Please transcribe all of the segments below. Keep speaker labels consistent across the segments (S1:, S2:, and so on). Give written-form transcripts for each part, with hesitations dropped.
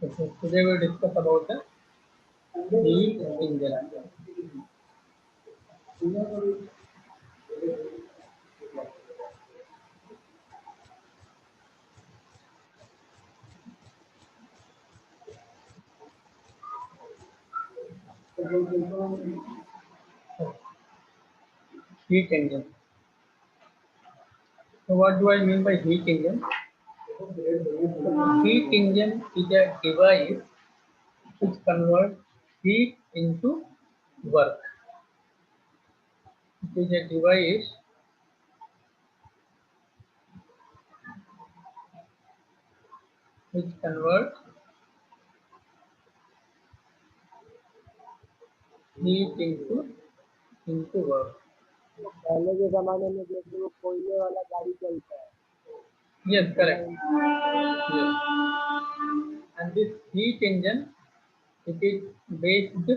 S1: Okay, today we'll discuss about the heat engine. Heat engine. So what do I mean by heat engine? Heat engine is a device which converts heat into work. It is a device which converts heat into work.
S2: पहले के जमाने में जैसे वो कोयले वाला गाड़ी चलता है,
S1: Yes, correct. Yes. And this heat engine, it is based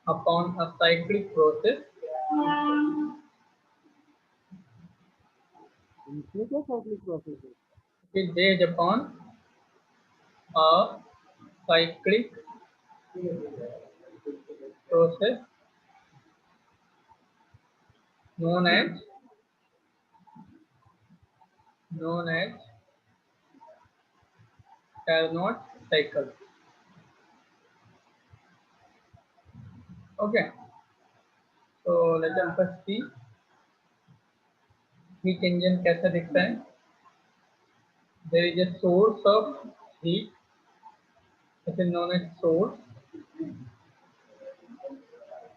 S1: upon a cyclic process.
S2: इसमें क्या साइक्लिक प्रोसेस है?
S1: It is based upon a cyclic process known as Carnot cycle. Okay, so let us first see heat engine कैसा दिखता है. There is a source of heat, it is known as source,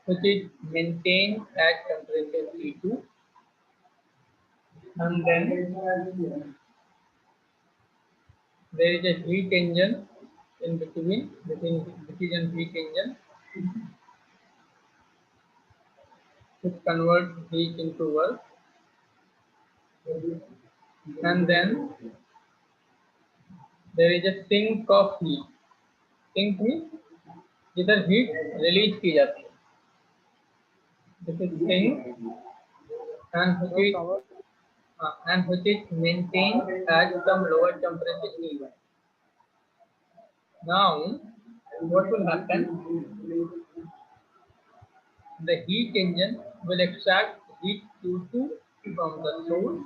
S1: which is maintained at temperature T2, and then there is a heat engine in between heat engine which converts heat into work, and then there is a sink of heat. Sink means जिधर heat release की जाती है. This is sink and which is maintained at some lower temperature T1. Now, what will happen? The heat engine will extract heat Q2 from the source,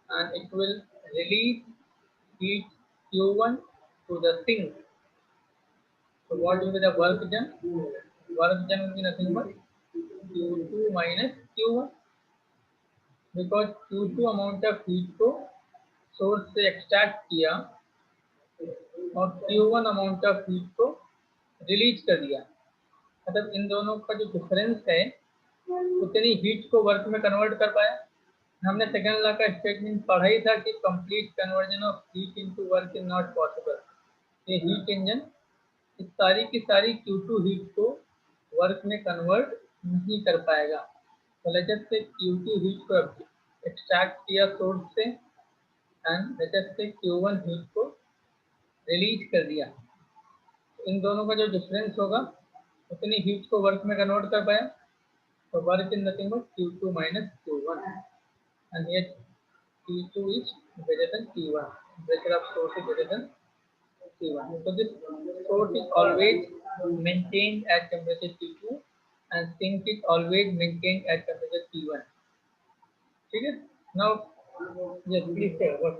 S1: and it will release heat Q1 to the sink. So what will be the work done? Work done will be nothing but Q2 minus Q1, because Q2 amount of heat को source से extract किया और Q1 amount of heat को release कर दिया. मतलब इन दोनों का जो डिफरेंस है उतनी हीट को वर्क में कन्वर्ट कर पाया. हमने सेकेंड लॉ का स्टेटमेंट पढ़ा ही था कि complete conversion of heat into work is not possible. ये हीट इंजन इस सारी की सारी Q2 हीट को वर्क में कन्वर्ट नहीं कर पाएगा. तो लेट अस से Q2 हीट को एक्सट्रैक्ट किया सोर्स से एंड लेट अस से Q1 हीट को रिलीज कर दिया. इन दोनों का जो डिफरेंस होगा उतनी हीट को वर्क में कन्वर्ट कर पाया. तो work is nothing but Q2 minus Q1, and here T2 is greater than T1. Pressure of source is greater than T1. So this source is always maintained at temperature T2 and sink is always maintained at temperature T1. ठीक है? Now, yes, please say what.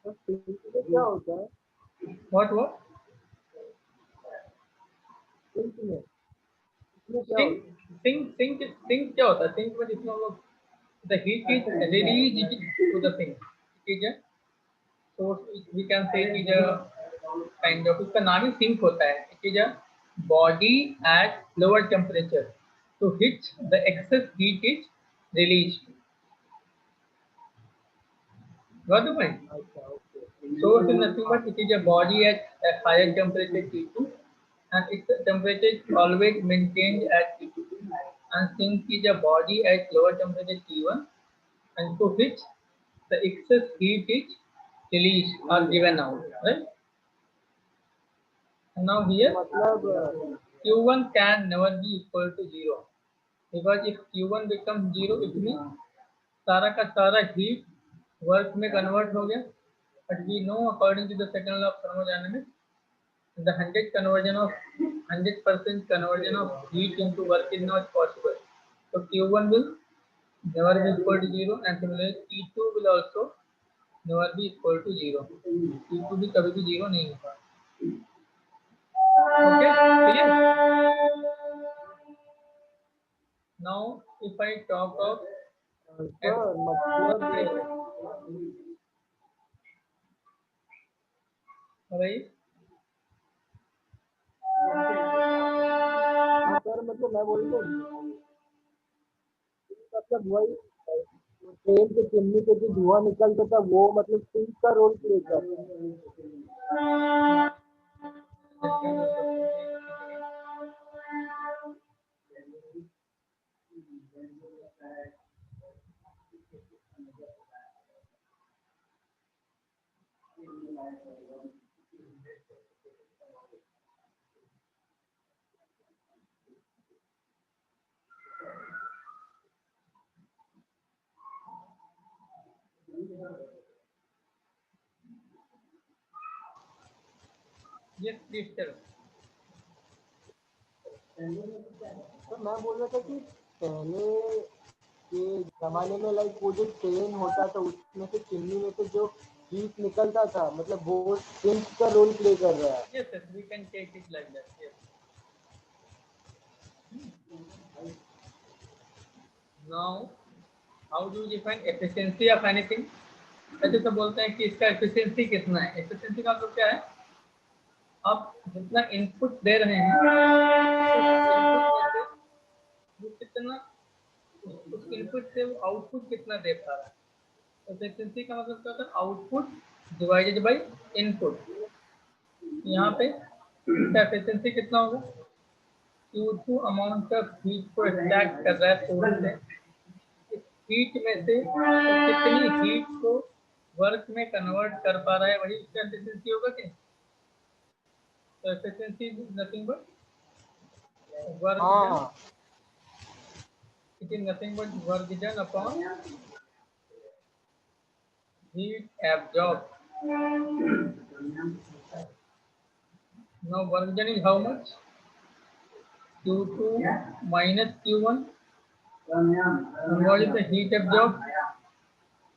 S2: क्या होता है?
S1: What?
S2: Sink में क्या होता है?
S1: Sink क्या होता है? Sink में जिसमें हम लोग the heat is released to the sink. ठीक है? So we can say it is a kind of, उसका नाम ही सिंक होता है. It is a body at lower temperature to which the excess heat is released. Got the point? Source is nothing but it is a body at a higher temperature T2 and its temperature is always maintained at T2, and sink is a body at lower temperature T1 and to which the excess heat is released or given out, right? And now here
S2: मतलब
S1: Q1 can never be equal to 0, because if Q1 becomes 0 it means सारा का सारा heat work में convert हो गया, but we know according to the second law of thermodynamics the 100% conversion of heat into work is not possible. So Q1 will never be equal to 0 and similarly T2 will also never be equal to 0. T2 भी कभी भी 0 नहीं होगा. Okay, clear? Now if I talk of
S2: sir मतलब
S1: right,
S2: हाँ sir मतलब मैं बोलता हूँ मतलब वही ट्रेन के चिमनी से जो धुआं निकलता था वो मतलब स्टीम का रोल प्ले करता है।
S1: yes please tell.
S2: तो मैं बोल रहा था कि पहले के जमाने में लाइक वो जो ट्रेन होता था उसमें से चिमनी में से जो हीट निकलता था मतलब वो सिंक का रोल प्ले कर रहा है।
S1: Yes, yes, we can take it like that. Yes. Now, how do you define efficiency of anything? ऐसे तो बोलते हैं कि इसका एफिशिएंसी कितना है. एफिशिएंसी का मतलब क्या है? आप जितना इनपुट दे रहे हैं वो कितना, उस इनपुट से वो आउटपुट कितना दे पा रहा है. एफिशिएंसी का मतलब क्या होता है? Output divided by input. यहाँ पे इसका एफिशिएंसी कितना होगा? Q2 अमाउंट ऑफ हीट को एक्सट्रैक्ट कर रहा है सोर्स से. हीट में से तो कितनी हीट को वर्क में कन्वर्ट कर पा रहा है वही उसका एफिशिएंसी होगा क्या? तो efficiency is nothing but work done.
S2: हाँ
S1: it is nothing but work done upon heat absorb. Now work done is how much? Q2 minus Q1 and what is the heat absorbed?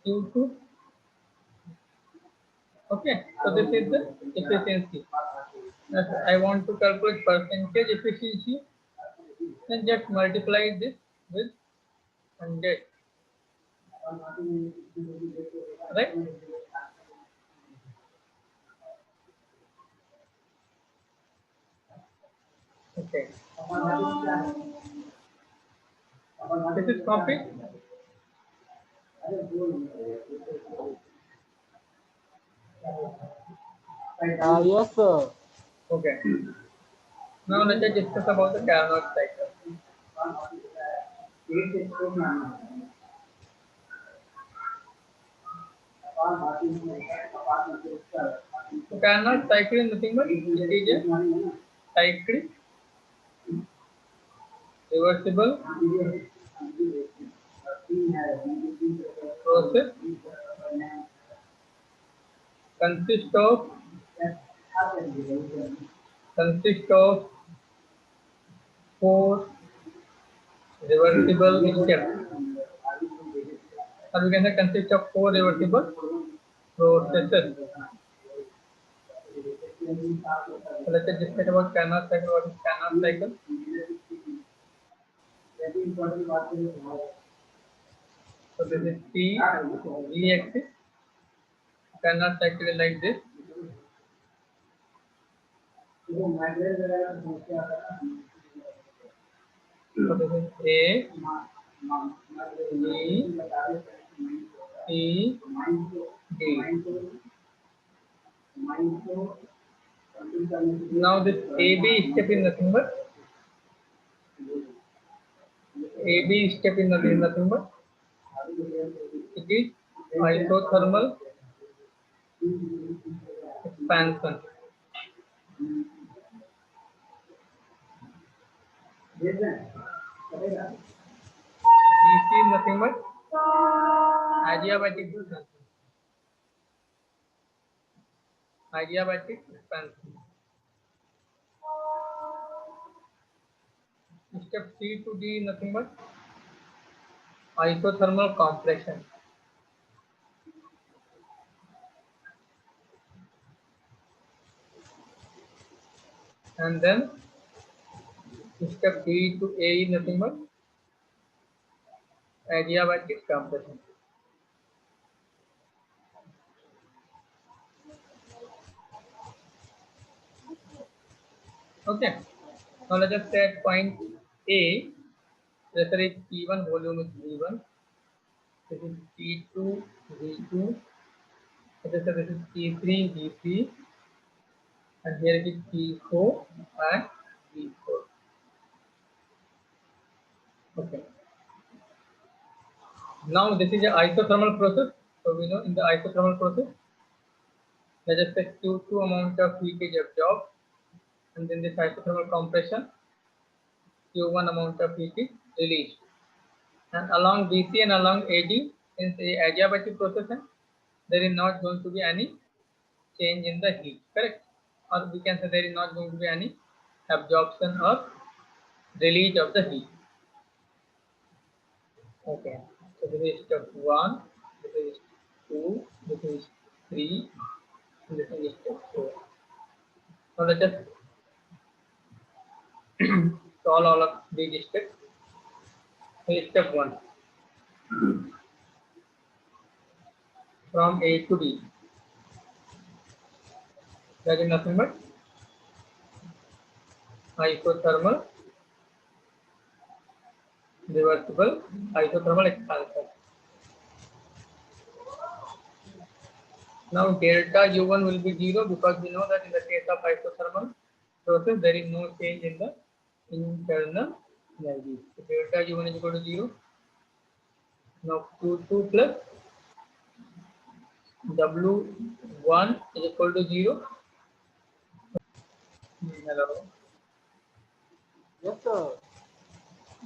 S1: Q2. Okay, so this is the efficiency. If I want to calculate percentage efficiency, then just multiply this with 100. Right? Okay. This is copy.
S2: yes sir.
S1: Okay. Now let us discuss about the Carnot cycle. So Carnot cycle is nothing but it is a cyclic, reversible process consist of 4 reversible steps, or we can say consist of 4 reversible processes. So let us discuss about Carnot cycle. What is Carnot cycle? So this is T V axis. Carnot cycle is like this. So this is A, B, C, D. Now this AB step is nothing but it is isothermal expansion. DC is nothing but adiabatic expansion. adiabatic expansion. Step C to D nothing but isothermal compression. And then step D to A is nothing but adiabatic compression. Okay. Now let us say at point A, pressure is P1, volume is V1. This is P2, V2. Let us say this is P3, V3. And here it is P4 and V4. Okay. Now this is an isothermal process. So we know in the isothermal process, let us say Q2 amount of heat is absorbed, and then this isothermal compression, Q1 amount of heat is released. And along BC and along AD, since a adiabatic process, there is not going to be any change in the heat, correct? Or we can say there is not going to be any absorption or release of the heat. Okay, so this is step 1, this is 2, this is 3, and this is step 4. Now let us solve all of these steps. Here's step 1. From A to B, that is nothing but isothermal reversible isothermal expansion. Now delta U1 will be 0 because we know that in the case of isothermal process there is no change in the internal energy. So delta U1 is equal to 0. Now Q2 plus W1 is equal to 0. Hello.
S2: Yes, sir.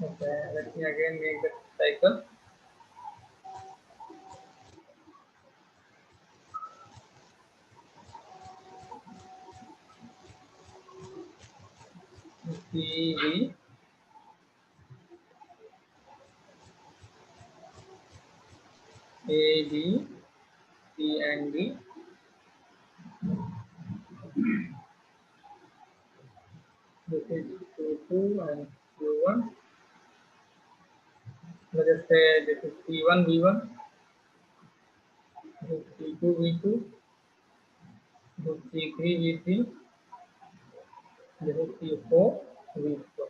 S1: Okay, let me again make the cycle. CV A, B, C and D. This is Q2 and Q1. Let us say this is P1, V1. This is P2, V2. This is P3, V3. This is P4, V4.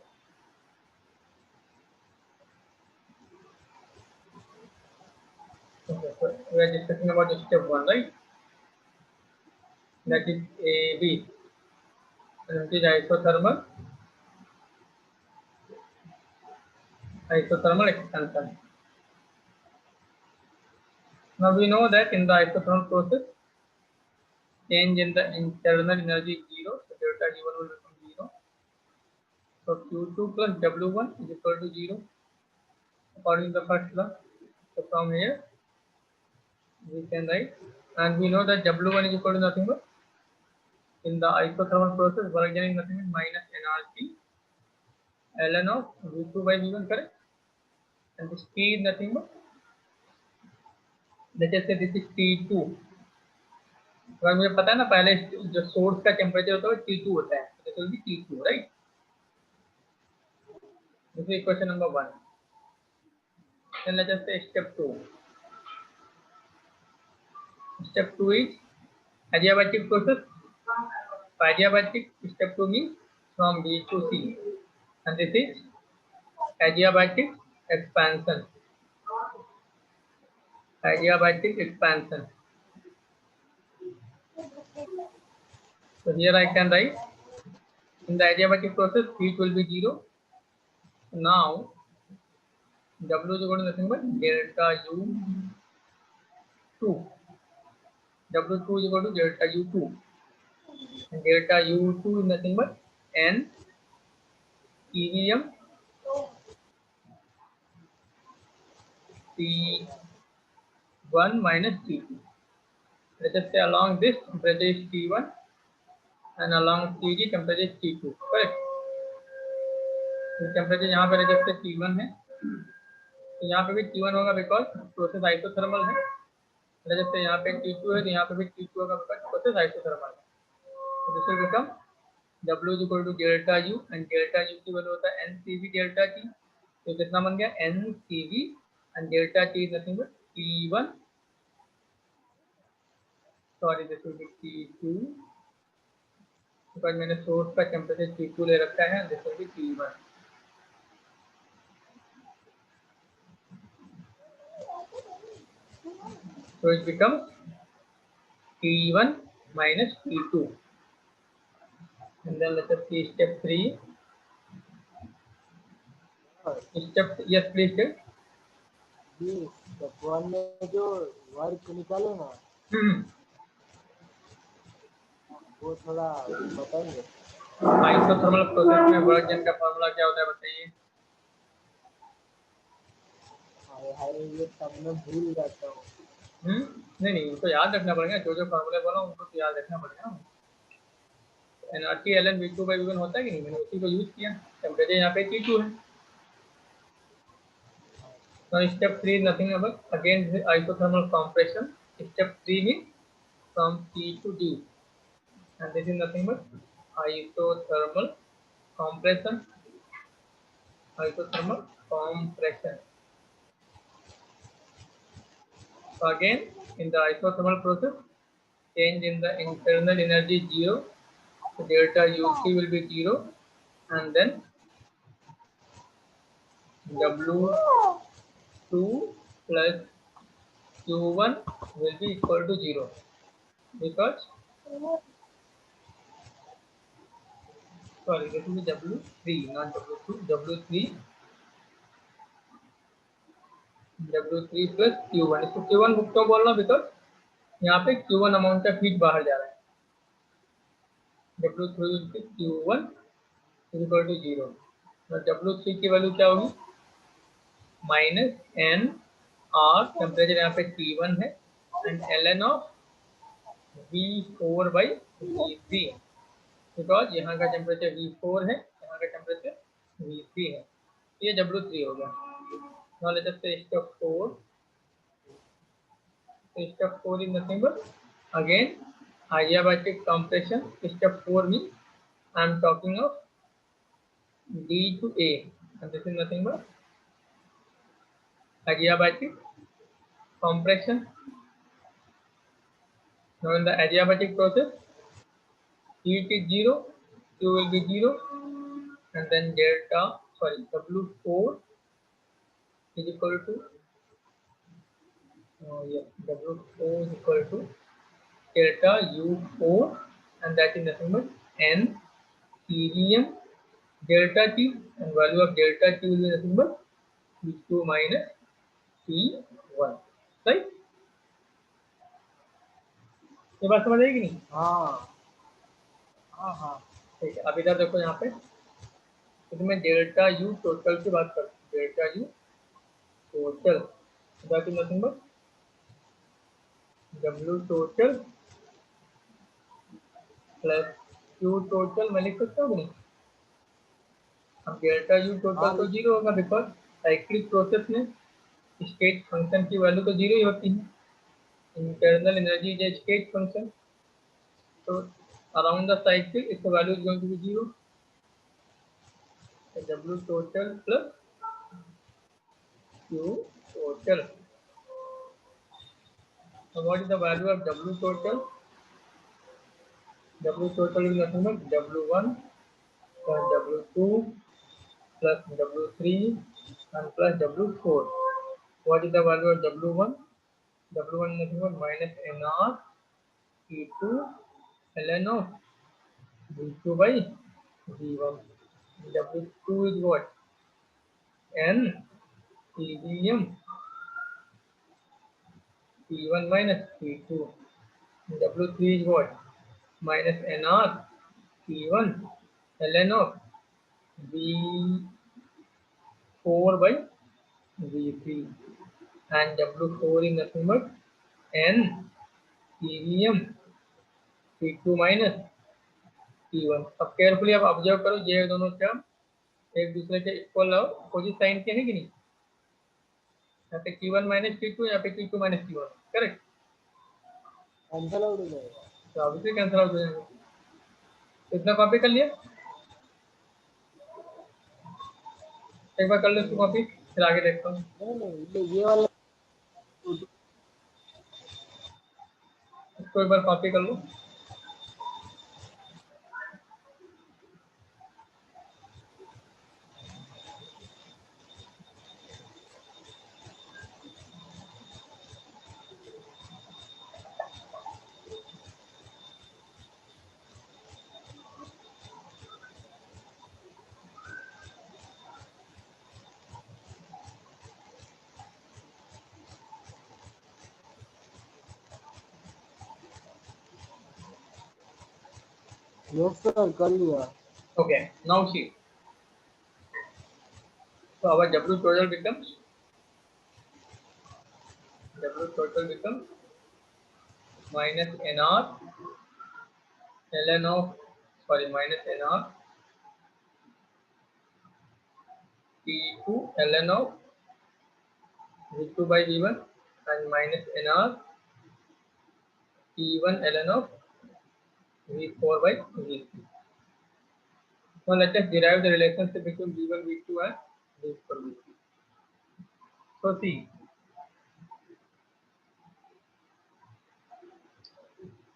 S1: Okay, so we are discussing about step 1, right? That is AB. And it is isothermal expansion. Now we know that in the isothermal process, change in the internal energy is 0, so delta U1 will become 0. So Q2 plus W1 is equal to 0 according to the first law. So from here we can write, and we know that W1 is equal to nothing but in the isothermal process work done is nothing but minus nRT ln of V2 by V1, correct? And this T is nothing but, let us say this is T2. अगर मुझे पता है ना पहले जो source का temperature होता है T2 होता है, तो this will be T2, right? This is equation number 1. Then let us say step 2. Step 2 is adiabatic process. Adiabatic step 2 means from B to C, and this is adiabatic expansion. Adiabatic expansion. So here I can write in the adiabatic process heat will be 0. Now W is equal to nothing but delta U2. W2 is equal to delta U2. And delta U2 is nothing but N EVM T1 minus T2. Let us say along this temperature is T1 and along TD temperature is T2, correct? तो temperature यहाँ पर जैसे T1 है तो यहाँ पे भी T1 होगा बिकॉज प्रोसेस आइसोथर्मल है। जैसे यहाँ पे T2 है तो यहाँ पे भी T2 होगा बिकॉज प्रोसेस आइसोथर्मल है। तो this will become W is equal to delta U and delta U की वैल्यू होता है NCV डेल्टा T। तो कितना बन गया NCV and delta T is nothing but T1, sorry this will be T2 because मैंने सोर्स का temperature T2 ले रखा है, this will be T1। So it becomes T1 minus T2. And then let us see step 3. Yes, please tell.
S2: Step 1 में जो work निकाले ना वो थोड़ा बताएंगे।
S1: आइसोथर्मल प्रोसेस में वर्क डन का फॉर्मूला क्या होता है बताइए।
S2: ये सब मैं भूल जाता हूँ।
S1: नहीं उनको याद रखना पड़ेगा, जो जो फॉर्मूले बोला उनको तो याद रखना पड़ेगा। NRT LN V2 by V1 होता है कि नहीं, मैंने उसी को यूज किया। टेम्परेचर यहाँ पे T2 है। Now step 3 is nothing but again isothermal compression. Step 3 means from T to D, and this is nothing but isothermal compression. Isothermal compression. So again, in the isothermal process, change in the internal energy 0. So delta UC will be 0, and then W2 plus Q1 will be equal to 0 because sorry, this will be W3, not W2. W3 plus Q1. इसको Q1 क्यों बोल रहा हूँ? Because यहाँ पे Q1 amount का heat बाहर जा रहा है। W3 Q1 is equal to 0. तो W3 की वैल्यू क्या होगी? माइनस एन आर, टेम्परेचर यहाँ पे T1 है, and ln of V4 by V3 because यहाँ का टेम्परेचर V4 है, यहाँ का टेम्परेचर V3 है। ये W3 हो गया। Now let us say step 4. Step 4 is nothing but again adiabatic compression. Step 4 means I am talking of D to A, and this is nothing but adiabatic compression. Now in the adiabatic process, heat is 0, Q will be 0, and then W4 is equal to W4 is equal to delta U4, and that is nothing but N cesium delta T, and value of delta T will be nothing but T2 minus T1, right? ये बात समझ आएगी नहीं?
S2: हाँ
S1: ठीक है। अब इधर देखो यहाँ पे इसमें डेल्टा यू टोटल की बात करते हैं। Delta U total that is nothing but W total plus Q total. मैं लिख सकता हूँ नहीं? अब डेल्टा यू टोटल तो 0 होगा बिकॉज साइक्लिक प्रोसेस में स्टेट फंक्शन की वैल्यू तो 0 ही होती है। Internal energy is state function, so around the cycle its value is going to be 0. So W total plus Q total. So what is the value of W total? W total is nothing but W1 plus W2 plus W3 and plus W4. What is the value of W1? W1 is nothing but minus NR T2 ln of V2 by V1. W2 is what? N cesium T1 minus T2. W3 is what? Minus NR T1 ln of V4 by V3, and W4 is nothing but N PVM P2 minus P1। अब carefully आप observe करो, ये दोनों term एक दूसरे के equal और opposite sign के हैं कि नहीं? यहाँ पे Q1 माइनस Q2, यहाँ पे Q2 minus Q1, correct?
S2: Cancel out हो जाएगा।
S1: तो ऑब्वियसली कैंसिल आउट हो जाएगा। इतना कॉपी कर लिया, एक बार कर लो इसको कॉपी, फिर आगे देखता हूँ।
S2: नहीं ये वाला
S1: इसको एक बार कॉपी कर लो।
S2: यस सर कर लिया।
S1: Okay, now see. So our W total becomes minus NR ln of minus NR P2 ln of V2 by V1 and minus NR P1 ln of V4 by V3. Now let us derive the relationship between V1, V2 and V4, V3. So see,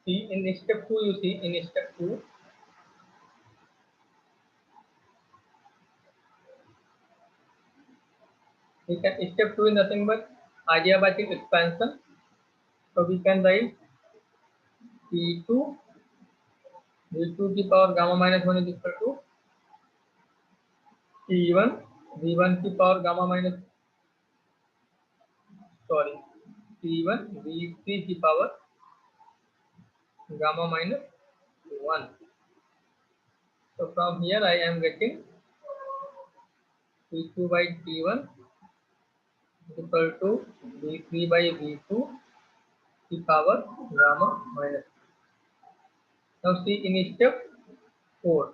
S1: in step 2 you see, in step 2 we can, step 2 is nothing but adiabatic expansion. So we can write P2 V2 की power gamma minus 1 is equal to P1 V1 की power gamma minus P1 V3 की power gamma minus 1. So from here I am getting P2 by P1 equal to V3 by V2 की power gamma minus 1. Now see in step 4.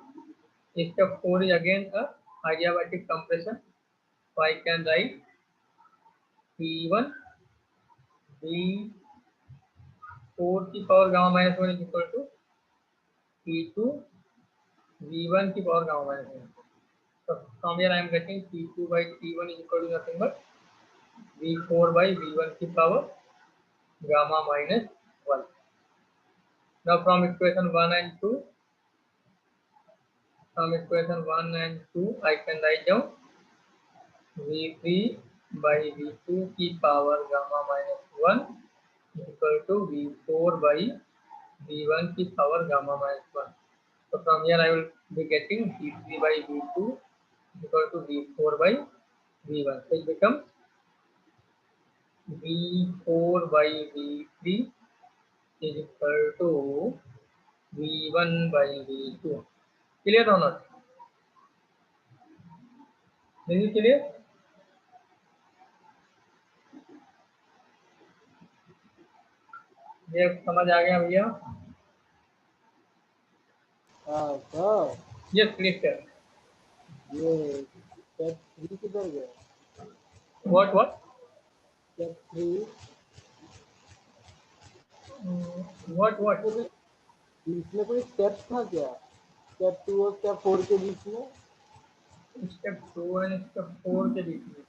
S1: Step 4 is again a adiabatic compression. So I can write P1 V4 की power gamma minus 1 is equal to P2 V1 की power gamma minus 1. So from here I am getting P2 by P1 is equal to nothing but V4 by V1 की power gamma minus 1. Now from equation 1 and 2, I can write down V3 by V2 की power gamma minus 1 equal to V4 by V1 की power gamma minus 1. So from here I will be getting V3 by V2 equal to V4 by V1. So it becomes V4 by V3 is equal to V1 by V2. Clear or not? Is it clear? ये समझ आ गया भैया?
S2: हाँ sir.
S1: Yes, please sir.
S2: ये step 3 किधर गया?
S1: What?
S2: Step 3
S1: What?
S2: बीच में कोई स्टेप था क्या? स्टेप 2 और स्टेप 4 के बीच में?
S1: Step 2 and step 4 के बीच में.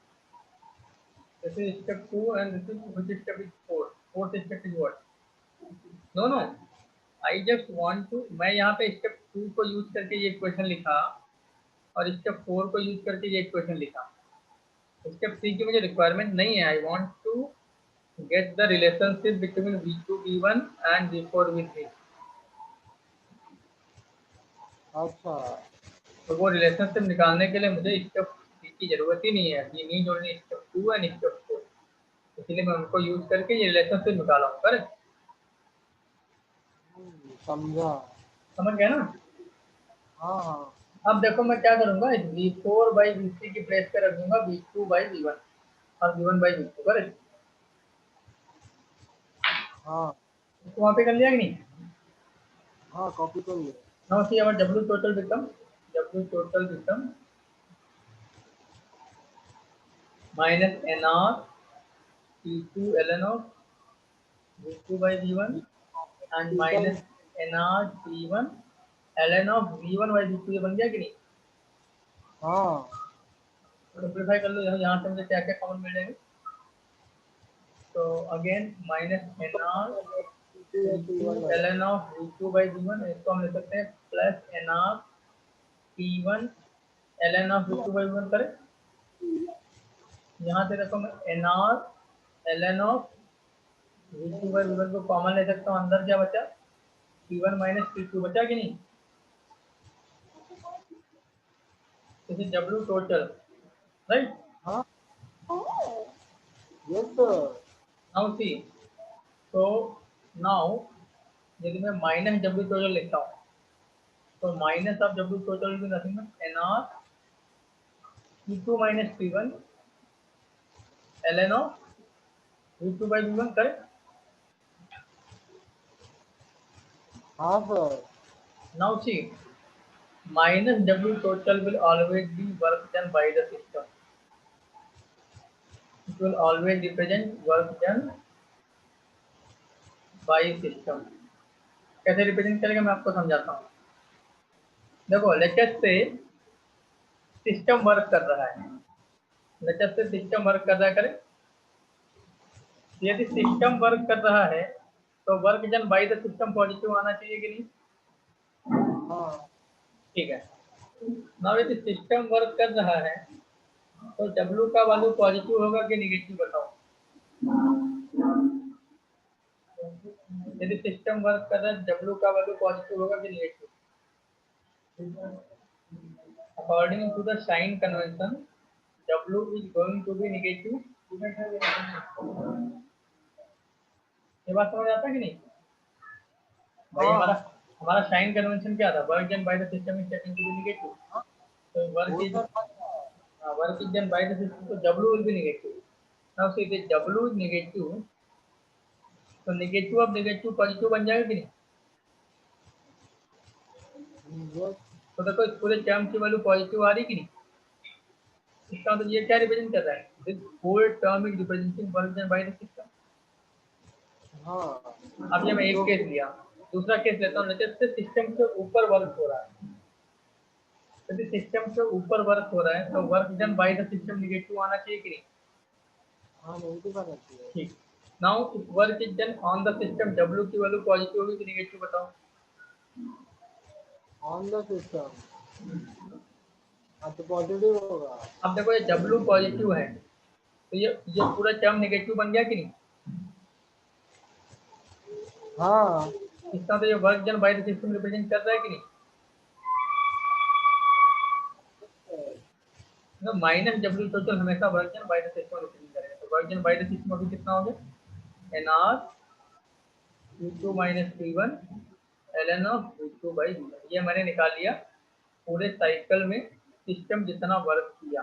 S1: This is step 2 and this is which step is 4. Fourth step is what? No. I just want to, मैं यहाँ पे step 2 को यूज करके ये इक्वेशन लिखा और step 4 को यूज करके ये इक्वेशन लिखा. Step 3 की मुझे रिक्वायरमेंट नहीं है. I want to get the relationship between V2 V1 and V4 V3.
S2: अच्छा,
S1: तो वो रिलेशनशिप निकालने के लिए मुझे स्टेप 3 की जरूरत ही नहीं है. ये नहीं जोड़नी स्टेप 2 एंड स्टेप 4. इसलिए मैं उनको यूज करके ये रिलेशनशिप निकाला हूँ. करेक्ट?
S2: समझा.
S1: समझ गए ना?
S2: हाँ.
S1: अब देखो मैं क्या करूंगा, V4 by V3 की प्लेस पे रख दूंगा V2 by V1 और V1 by V2. करेक्ट?
S2: हाँ.
S1: तो वहाँ पे कर लिया कि नहीं?
S2: हाँ कॉपी कर लिया।
S1: Now see our W total become minus NR T2 ln of V2 by V1 and
S2: ठीक है।
S1: minus NR T1 ln of V1 by V2, ये बन गया कि नहीं?
S2: हाँ
S1: सिंप्लीफाई कर लो, यहाँ से मुझे क्या क्या कॉमन मिलेगा। तो again minus NR T2 ln of V2 by V1, इसको हम ले सकते हैं plus NR T1 ln of V2 by V1 करें। यहाँ से देखो मैं NR ln of V2 by V1 को कॉमन ले सकता हूँ, अंदर क्या बचा? T1 माइनस T2 बचा कि नहीं? This is W total, right?
S2: हाँ यस सर।
S1: नाउ सी, तो नाउ यदि मैं माइनस W टोटल लिखता हूँ, तो माइनस ऑफ W टोटल भी nothing but NR T2 minus T1 ln of V2 by V1 करें।
S2: हाँ sir.
S1: Now see, minus W total will always be work done by the system. It will always represent work done by system. कैसे represent करेंगे मैं आपको समझाता हूँ। देखो latest से सिस्टम वर्क कर रहा है, लेटेस्ट से सिस्टम वर्क कर रहा है, करें। यदि सिस्टम वर्क कर रहा है तो work done by the system positive आना चाहिए कि नहीं?
S2: हाँ
S1: ठीक है। नाउ यदि सिस्टम वर्क कर रहा है तो W का वैल्यू पॉजिटिव होगा कि निगेटिव बताओ। यदि सिस्टम वर्क कर रहा है W का वैल्यू पॉजिटिव होगा कि negative? According to the sign convention W is going to be negative। ये बात समझ आता है कि नहीं भाई? हमारा
S2: हाँ
S1: हमारा साइन कन्वेंशन क्या था? Work done by the system is taken to be negative.
S2: हाँ,
S1: तो वर्क
S2: वो
S1: इज
S2: सर पता है।
S1: Work is done by the system, तो W will be negative। Now see this W is negative, तो negative of negative positive बन जाएगा कि नहीं?
S2: यस
S1: तो देखो इस पूरे टर्म की वैल्यू पॉजिटिव आ रही कि नहीं? इसका मतलब ये क्या रिप्रेजेंट कर रहा है? This whole term is representing work done by the system.
S2: हाँ
S1: अब ये मैं एक
S2: तो
S1: केस लिया, दूसरा केस लेता हूँ। जैसे सिस्टम से ऊपर वर्क हो रहा है, यदि सिस्टम से ऊपर वर्क हो रहा है तो work done by the system negative आना चाहिए कि नहीं?
S2: हाँ नेगेटिव आना चाहिए।
S1: ठीक। Now if work is done on the system, W की वैल्यू पॉजिटिव होगी कि नेगेटिव बताओ।
S2: ऑन द सिस्टम हाँ तो पॉजिटिव होगा।
S1: अब देखो ये W पॉजिटिव है तो ये पूरा टर्म नेगेटिव बन गया कि नहीं?
S2: हाँ
S1: इसका तो ये work done by the system represent कर रहा है कि नहीं? तो माइनस W टोटल हमेशा work done by the system represent करेगा। तो work done by the system अभी कितना हो गया? NR Q2 minus T1 ln of V2 by V1, ये मैंने निकाल लिया पूरे साइकिल में सिस्टम जितना वर्क किया,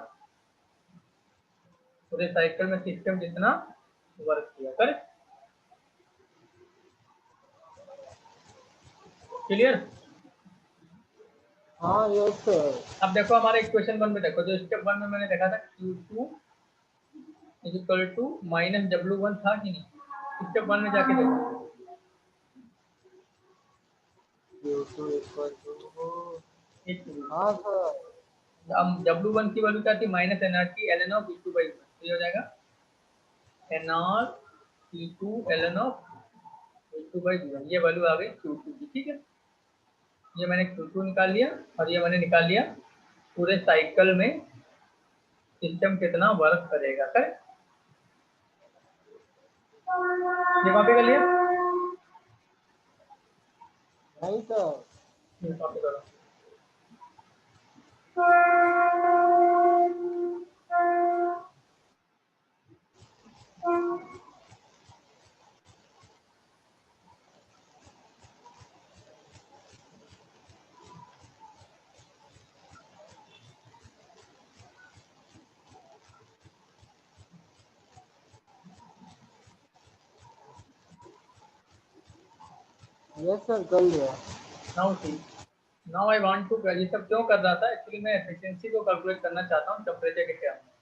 S1: पूरे साइकिल में सिस्टम जितना वर्क किया। करेक्ट? क्लियर?
S2: हाँ यस सर।
S1: अब देखो हमारे इक्वेशन वन में, देखो जो स्टेप वन में मैंने देखा था Q2 is equal to minus W1 था कि नहीं? स्टेप वन में जाके देखो।
S2: हाँ सर।
S1: अब W1 की वैल्यू क्या थी? Minus NRT ln of V2 by V1, तो ये हो जाएगा NR T2 ln of V2 by V1, ये वैल्यू आ गई Q2 की। ठीक है, ये मैंने Q2 निकाल लिया और ये मैंने निकाल लिया पूरे साइकिल में सिस्टम कितना वर्क करेगा। करेक्ट? ये कॉपी कर लिया?
S2: नहीं सर।
S1: ये कॉपी करो।
S2: यस सर कर लिया।
S1: Now see, now I want to, ये सब क्यों कर रहा था, एक्चुअली मैं एफिशिएंसी को कैलकुलेट करना चाहता हूँ टेम्परेचर के टर्म में।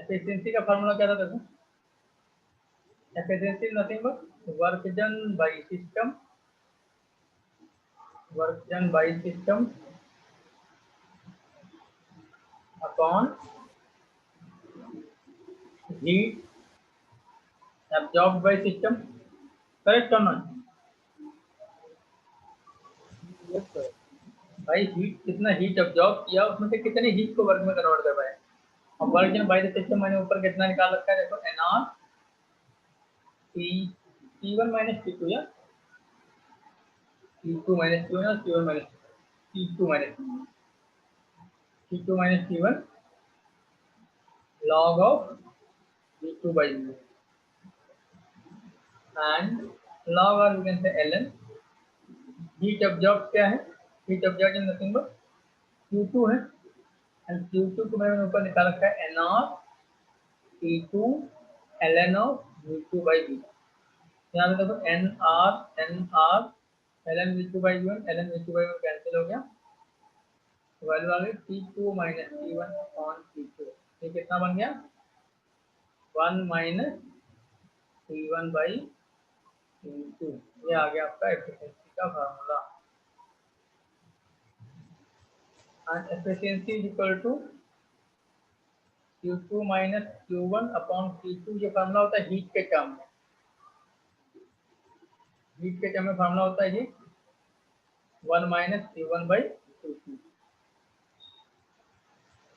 S1: एफिशिएंसी का फार्मूला क्या था देखो, efficiency is nothing but work done by system, work done by system upon heat absorbed by system, correct or not?
S2: Yes sir.
S1: भाई हीट, कितना हीट अब्जॉर्ब किया उसमें से कितने हीट को वर्क में कन्वर्ट कर पाए। अब work done by the system मैंने ऊपर कितना निकाल रखा है देखो, N R T one minus T two, या T two minus T one, T one minus T two minus T two minus T one log of T two by u and log, or you can say ln heat absorb क्या है, heat absorb is nothing but Q2 है, and Q2 को मैंने ऊपर निकाल रखा है n R T2 ln of V2 by V। यहाँ पे देखो N R ln V2 by V1, ln V2 by V1 cancel हो गया, वैल्यू आ गई T2 minus T1 upon T2। ये कितना बन गया, 1 माइनस T1 बाई T2। ये आ गया आपका एफिशिएंसी का formula. And efficiency is equal to Q2 minus Q1 upon T2। ये फार्मूला होता है हीट के टर्म में, हीट के टर्म में फार्मूला होता है ये 1 minus T1 by T2।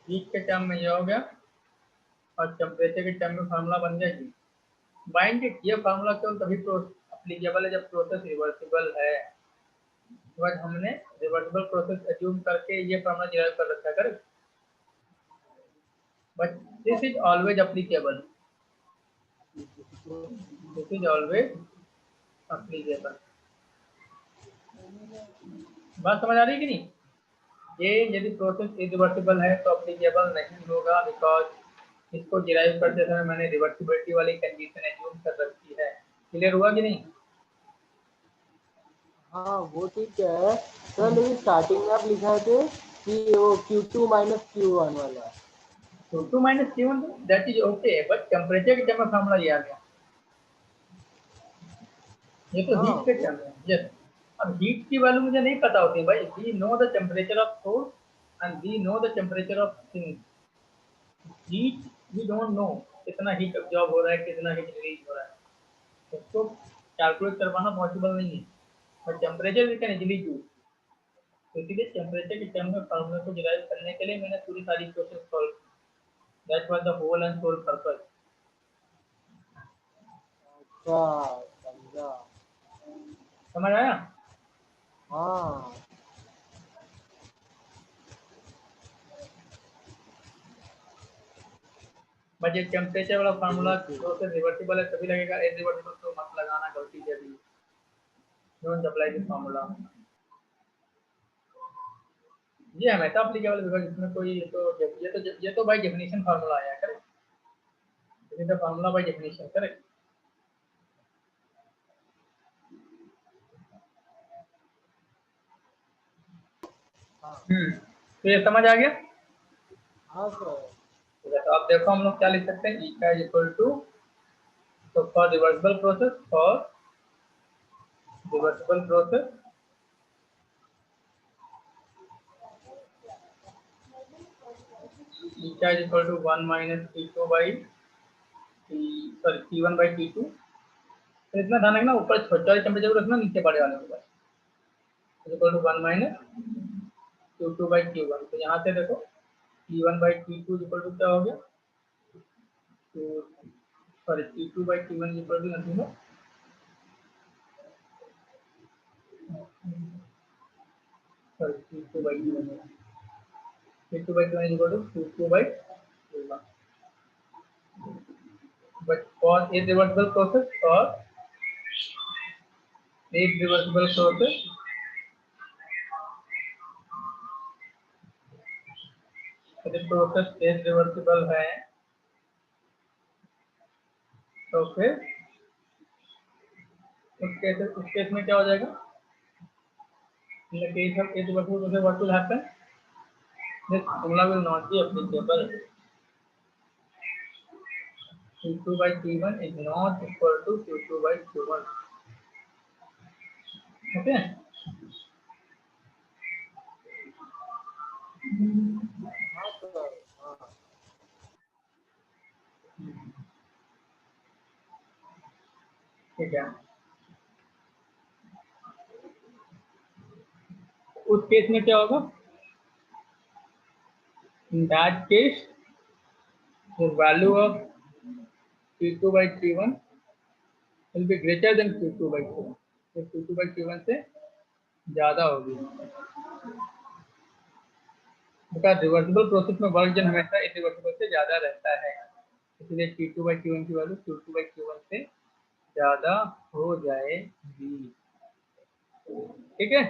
S1: Heat के टर्म में ये हो गया, और टेम्परेचर के टर्म में फार्मूला बन गया हीट। माइंड इट, ये फार्मूला केवल तभी अप्लीकेबल है जब प्रोसेस रिवर्सिबल है। बट हमने रिवर्सिबल प्रोसेस एज्यूम करके ये फार्मूला डिराइव कर रखा है, correct, but this is always applicable, this is always applicable. बात समझ आ रही है कि नहीं? ये यदि प्रोसेस इरिवर्सिबल है तो अप्लीकेबल नहीं होगा, बिकॉज इसको डिराइव करते समय मैंने रिवर्सिबिलिटी वाली कंडीशन एज्यूम कर रखी है। क्लियर हुआ कि नहीं?
S2: हाँ वो ठीक है सर, लेकिन स्टार्टिंग में आप लिखा थे कि वो Q2 माइनस Q1 वाला।
S1: Q2 minus Q1 that is okay, but temperature के टर्म में फार्मूला ये आ गया, ये तो
S2: हाँ
S1: हीट के
S2: वो
S1: टर्म में। यस, अब हीट की वैल्यू मुझे नहीं पता होती भाई, we know the temperature of source and we know the temperature of thing. Heat we don't know कितना हीट अब्जॉर्ब हो रहा है, कितना हीट रिलीज हो रहा है, उसको कैलकुलेट कर पाना पॉसिबल नहीं है, but temperature we can easily do. तो इसीलिए टेम्परेचर के टर्म में फार्मूला को डिराइव करने के लिए मैंने पूरी सारी इक्वेशन सॉल्व की। That was the whole and sole purpose.
S2: अच्छा समझा।
S1: समझ आया?
S2: हाँ
S1: बट ये टेम्परेचर वाला फार्मूला
S2: ओके।
S1: प्रोसेस रिवर्सिबल है तभी लगेगा, इरिवर्सिबल तो मत लगाना गलती से भी। Don't apply this formula. ये हमेशा अप्लीकेबल, बिकॉज इसमें कोई ये तो बाय डेफिनेशन फार्मूला आया, correct, this is the formula by definition, correct. तो ये समझ आ गया?
S2: हाँ सर।
S1: ठीक है, तो आप देखो हम लोग क्या लिख सकते हैं, ई का इज इक्वल टू, तो for reversible process, for reversible process E का is equal to 1 minus T2 by T1 by T2। तो इतना ध्यान रखना, ऊपर छोटे वाले टेम्परेचर को रखना, नीचे बड़े वाले को, is equal to 1 minus Q2 by Q1। तो यहाँ से देखो T1 by T2 is equal to क्या हो गया, तो sorry T2 by T1 is equal to nothing but, sorry T2 by T1, T2 by T1 is equal to Q2 by Q1। But for irreversible process, यदि process irreversible है तो फिर उस case में क्या हो जाएगा? In the case of irreversible process, what will happen? This formula will not be applicable. Q2 by Q1 is not equal to Q2 by Q1. Okay?
S2: हाँ सर, हाँ
S1: ठीक है। उस केस में क्या होगा? In that case, the value of Q2 by Q1 will be greater than Q2 by Q1. तो Q2 by Q1 से ज्यादा होगी। बिकॉज रिवर्सिबल प्रोसेस में वर्क डन हमेशा इरिवर्सिबल से ज्यादा रहता है, इसलिए Q2 by Q1 की वैल्यू Q2 by Q1 से ज्यादा हो जाएगी। ठीक है?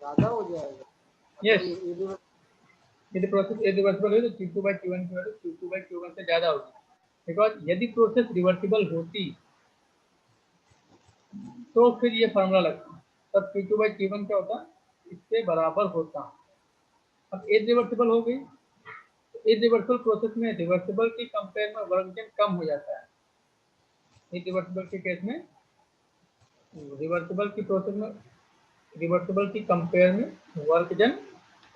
S2: ज्यादा हो जाएगा।
S1: यस,
S2: मतलब
S1: यदि प्रोसेस इरिवर्सिबल है तो Q2 by Q1 की वैल्यू Q2 by Q1 से ज्यादा होगी। बिकॉज यदि प्रोसेस रिवर्सिबल होती तो फिर ये फार्मूला लगता, तब Q2 by Q1 क्या होता? इससे बराबर होता। अब इरिवर्सिबल हो गई, इरिवर्सिबल प्रोसेस में रिवर्सिबल की कंपेयर में वर्क डन कम हो जाता है। इरिवर्सिबल के केस में रिवर्सिबल की प्रोसेस में रिवर्सिबल की कंपेयर में वर्क डन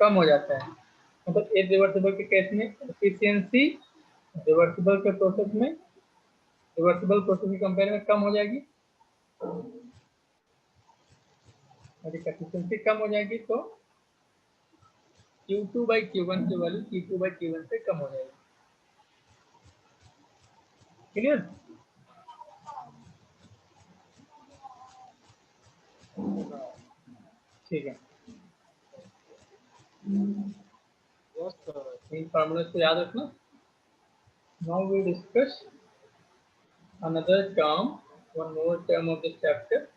S1: कम हो जाता है। मतलब इरिवर्सिबल के केस में एफिशिएंसी रिवर्सिबल के प्रोसेस में रिवर्सिबल प्रोसेस की कंपेयर में कम हो जाएगी। यदि एफिशिएंसी कम हो जाएगी तो Q2 by Q1 की वैल्यू Q2 by Q1 से कम हो जाएगी। क्लियर? ठीक है,
S2: यस सर।
S1: इन फार्मूलास को याद रखना। Now we discuss another term, one more term of this chapter,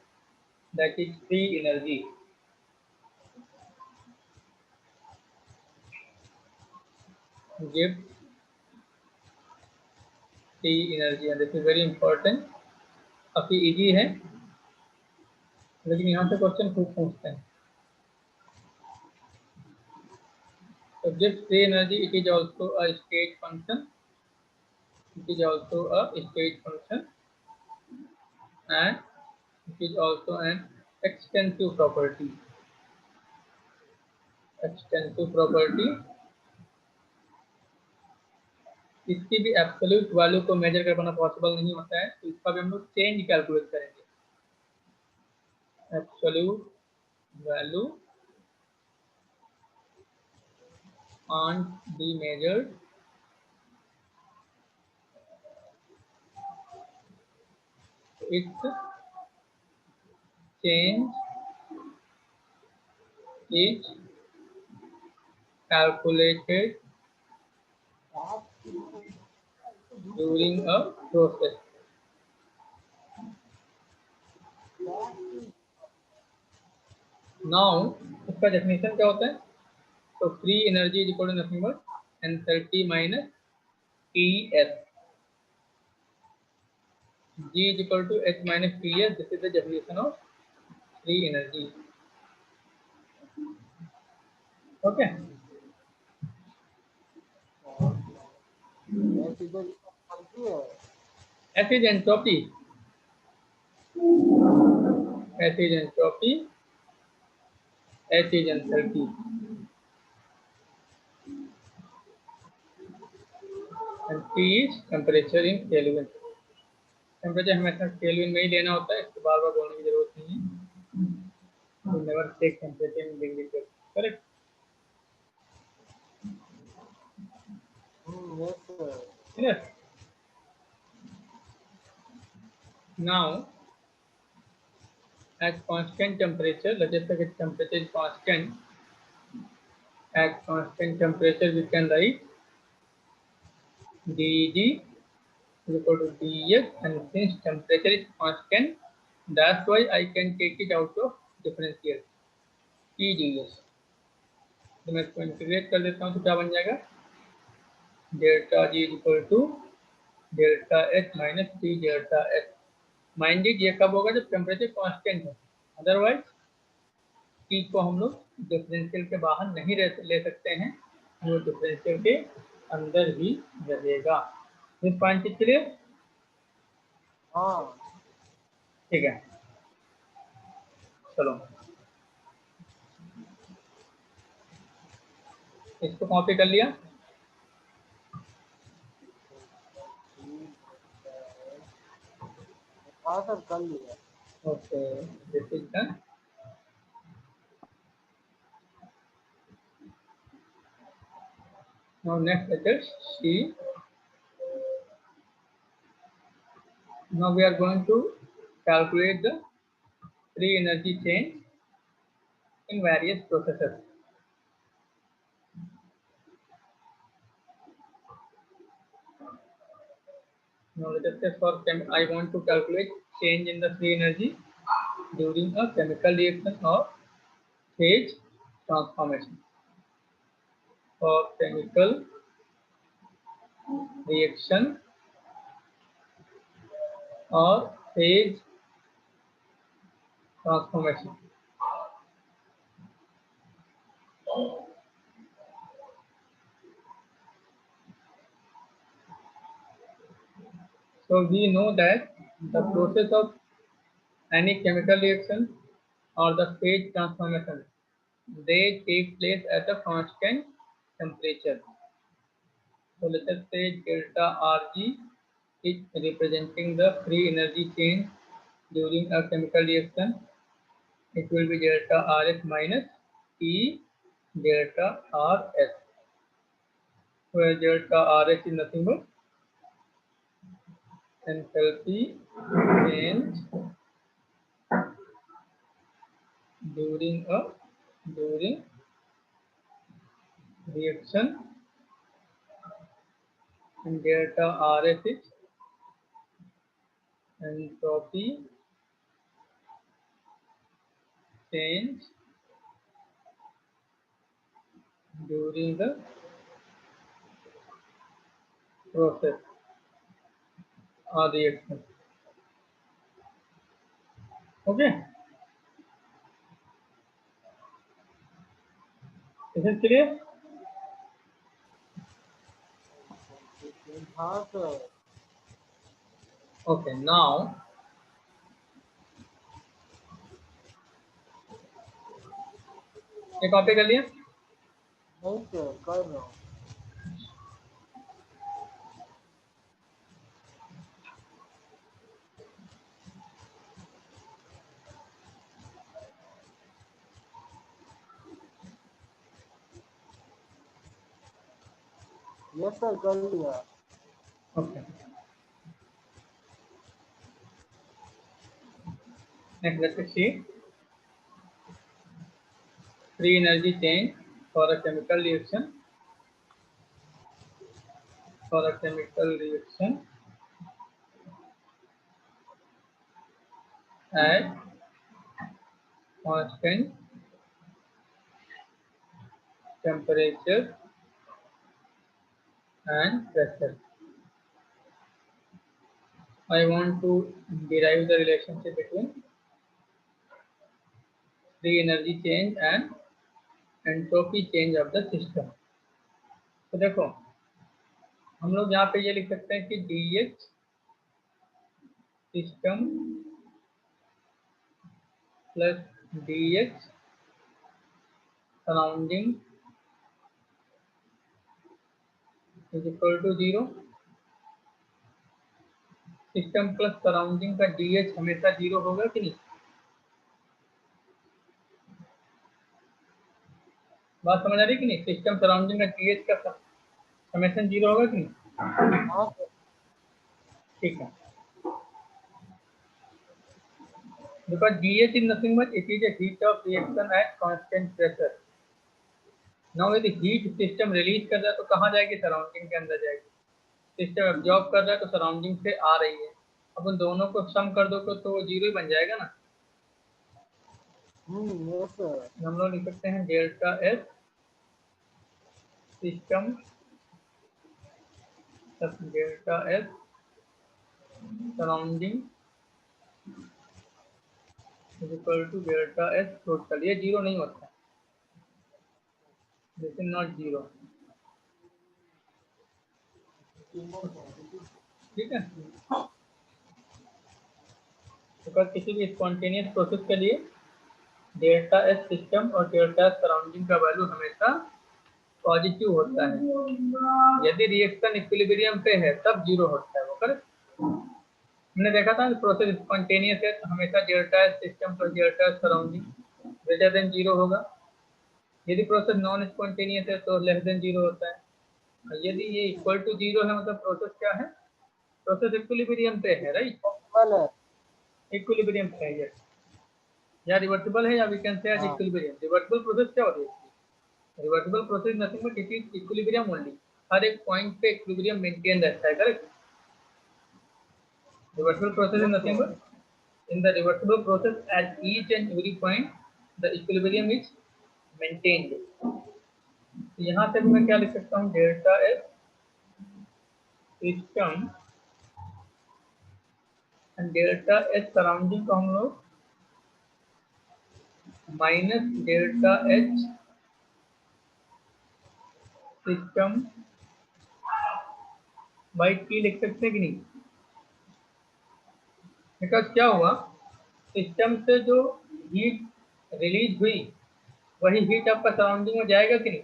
S1: that is free energy. Give free energy, and this is very important. काफी easy है, लेकिन यहाँ से क्वेश्चन खूब पूछते हैं। So give free energy, it is also a state function. It is also a state function, and it is also an extensive property. Extensive property, इसकी भी एब्सोल्यूट वैल्यू को मेजर कर पाना पॉसिबल नहीं होता है, तो इसका भी हम लोग चेंज कैलकुलेट करेंगे। Absolute value can't be measured, its change is calculated during a process. Now इसका डेफिनेशन क्या होता है? तो free energy is equal to nothing but enthalpy minus Ts. G is equal to H minus Ts. This is the definition of free energy. Okay. F is entropy. F is entropy. H is enthalpy. And T is temperature in Kelvin. Temperature हमेशा kelvin में ही लेना होता है, इसको बार बार बोलने की जरूरत नहीं है। You never take temperature in degree Celsius. Correct?
S2: Yes sir.
S1: Yes. Now, at constant temperature, let's just say temperature is constant. At constant temperature, we can write dG is equal to dx, and since temperature is constant, that's why I can take it out of differential T dx. तो मैं इसको integrate कर देता हूँ तो क्या बन जाएगा? Delta G is equal to delta H minus T delta H. Minded ये कब होगा जब टेम्परेचर कांस्टेंट है, अदरवाइज टी को हम लोग डिफरेंशियल के बाहर नहीं ले सकते हैं, वो डिफरेंशियल के अंदर ही रहेगा। इस पॉइंट के लिए
S2: हाँ
S1: ठीक है, चलो इसको कॉपी कर लिया।
S2: हाँ सर कर लिया।
S1: Okay, this is done. Now next let us see. Now we are going to calculate the free energy change in various processes. Now let us say for I want to calculate change in the free energy during a chemical reaction or phase transformation. For chemical reaction or phase transformation. So we know that the process of any chemical reaction or the phase transformation, they take place at a constant temperature. So let us say delta Rg is representing the free energy change during a chemical reaction. It will be delta Rs minus T delta Rs, where delta Rs is nothing but enthalpy change during reaction, and delta Rs is entropy change during the process or reaction. Okay, is it clear?
S2: हाँ sir.
S1: Okay, now ये copy कर लिया।
S2: नहीं sir कर रहा हूँ। Yes sir कर लिया।
S1: Okay, next let us see free energy change for a chemical reaction. For a chemical reaction at constant temperature and pressure. I want to derive the relationship between free energy change and entropy change of the system. तो देखो हम लोग यहाँ पे ये लिख सकते हैं कि DH system plus DH surrounding is equal to 0। System plus surrounding का DH हमेशा 0 होगा कि नहीं? बात समझ आ रही कि नहीं? सिस्टम सराउंडिंग का DH का समेशन 0 होगा कि नहीं?
S2: हाँ सर।
S1: ठीक है, because DH is nothing but it is a heat of reaction at constant pressure. Now यदि हीट सिस्टम रिलीज कर रहा है तो कहाँ जाएगी? सराउंडिंग के अंदर जाएगी। सिस्टम एब्जॉर्ब कर रहा है तो सराउंडिंग से आ रही है, अब उन दोनों को सम कर दो तो वो 0 ही बन जाएगा ना।
S2: Yes sir.
S1: हम लोग लिख सकते हैं delta S system plus delta S surrounding is equal to delta S total. ये जीरो नहीं होता है, दिस इज नॉट जीरो। ठीक है, तो किसी भी स्पॉन्टेनियस प्रोसेस के लिए डेल्टा एस सिस्टम और डेल्टा एस सराउंडिंग का वैल्यू हमेशा पॉजिटिव होता है। यदि रिएक्शन इक्विलिब्रियम पे है तब जीरो होता है वो, करेक्ट। हमने देखा था प्रोसेस स्पॉन्टेनियस है तो हमेशा डेल्टा एस सिस्टम और delta S surrounding greater than zero होगा। यदि प्रोसेस नॉन स्पॉन्टेनियस है तो लेस देन जीरो होता है। यदि ये इक्वल टू जीरो है मतलब प्रोसेस क्या है, प्रोसेस इक्विलिब्रियम पे है, राइट।
S2: है।
S1: इक्विलिब्रियम पे है, या रिवर्सिबल है या वी कैन से एट
S2: हाँ।
S1: इक्विलिब्रियम। रिवर्सिबल प्रोसेस क्या होती है, reversible process nothing but it is equilibrium only. हर एक पॉइंट पे इक्विलिब्रियम मेंटेन रहता है, correct. Reversible process is nothing but in the reversible process at each and every point the equilibrium is maintained. यहाँ से भी मैं क्या लिख सकता हूँ, delta S system and delta S surrounding को हम लोग minus delta H system by T लिख सकते हैं कि नहीं। बिकॉज क्या हुआ, सिस्टम से जो हीट रिलीज हुई वही हीट आपका सराउंडिंग में जाएगा कि नहीं।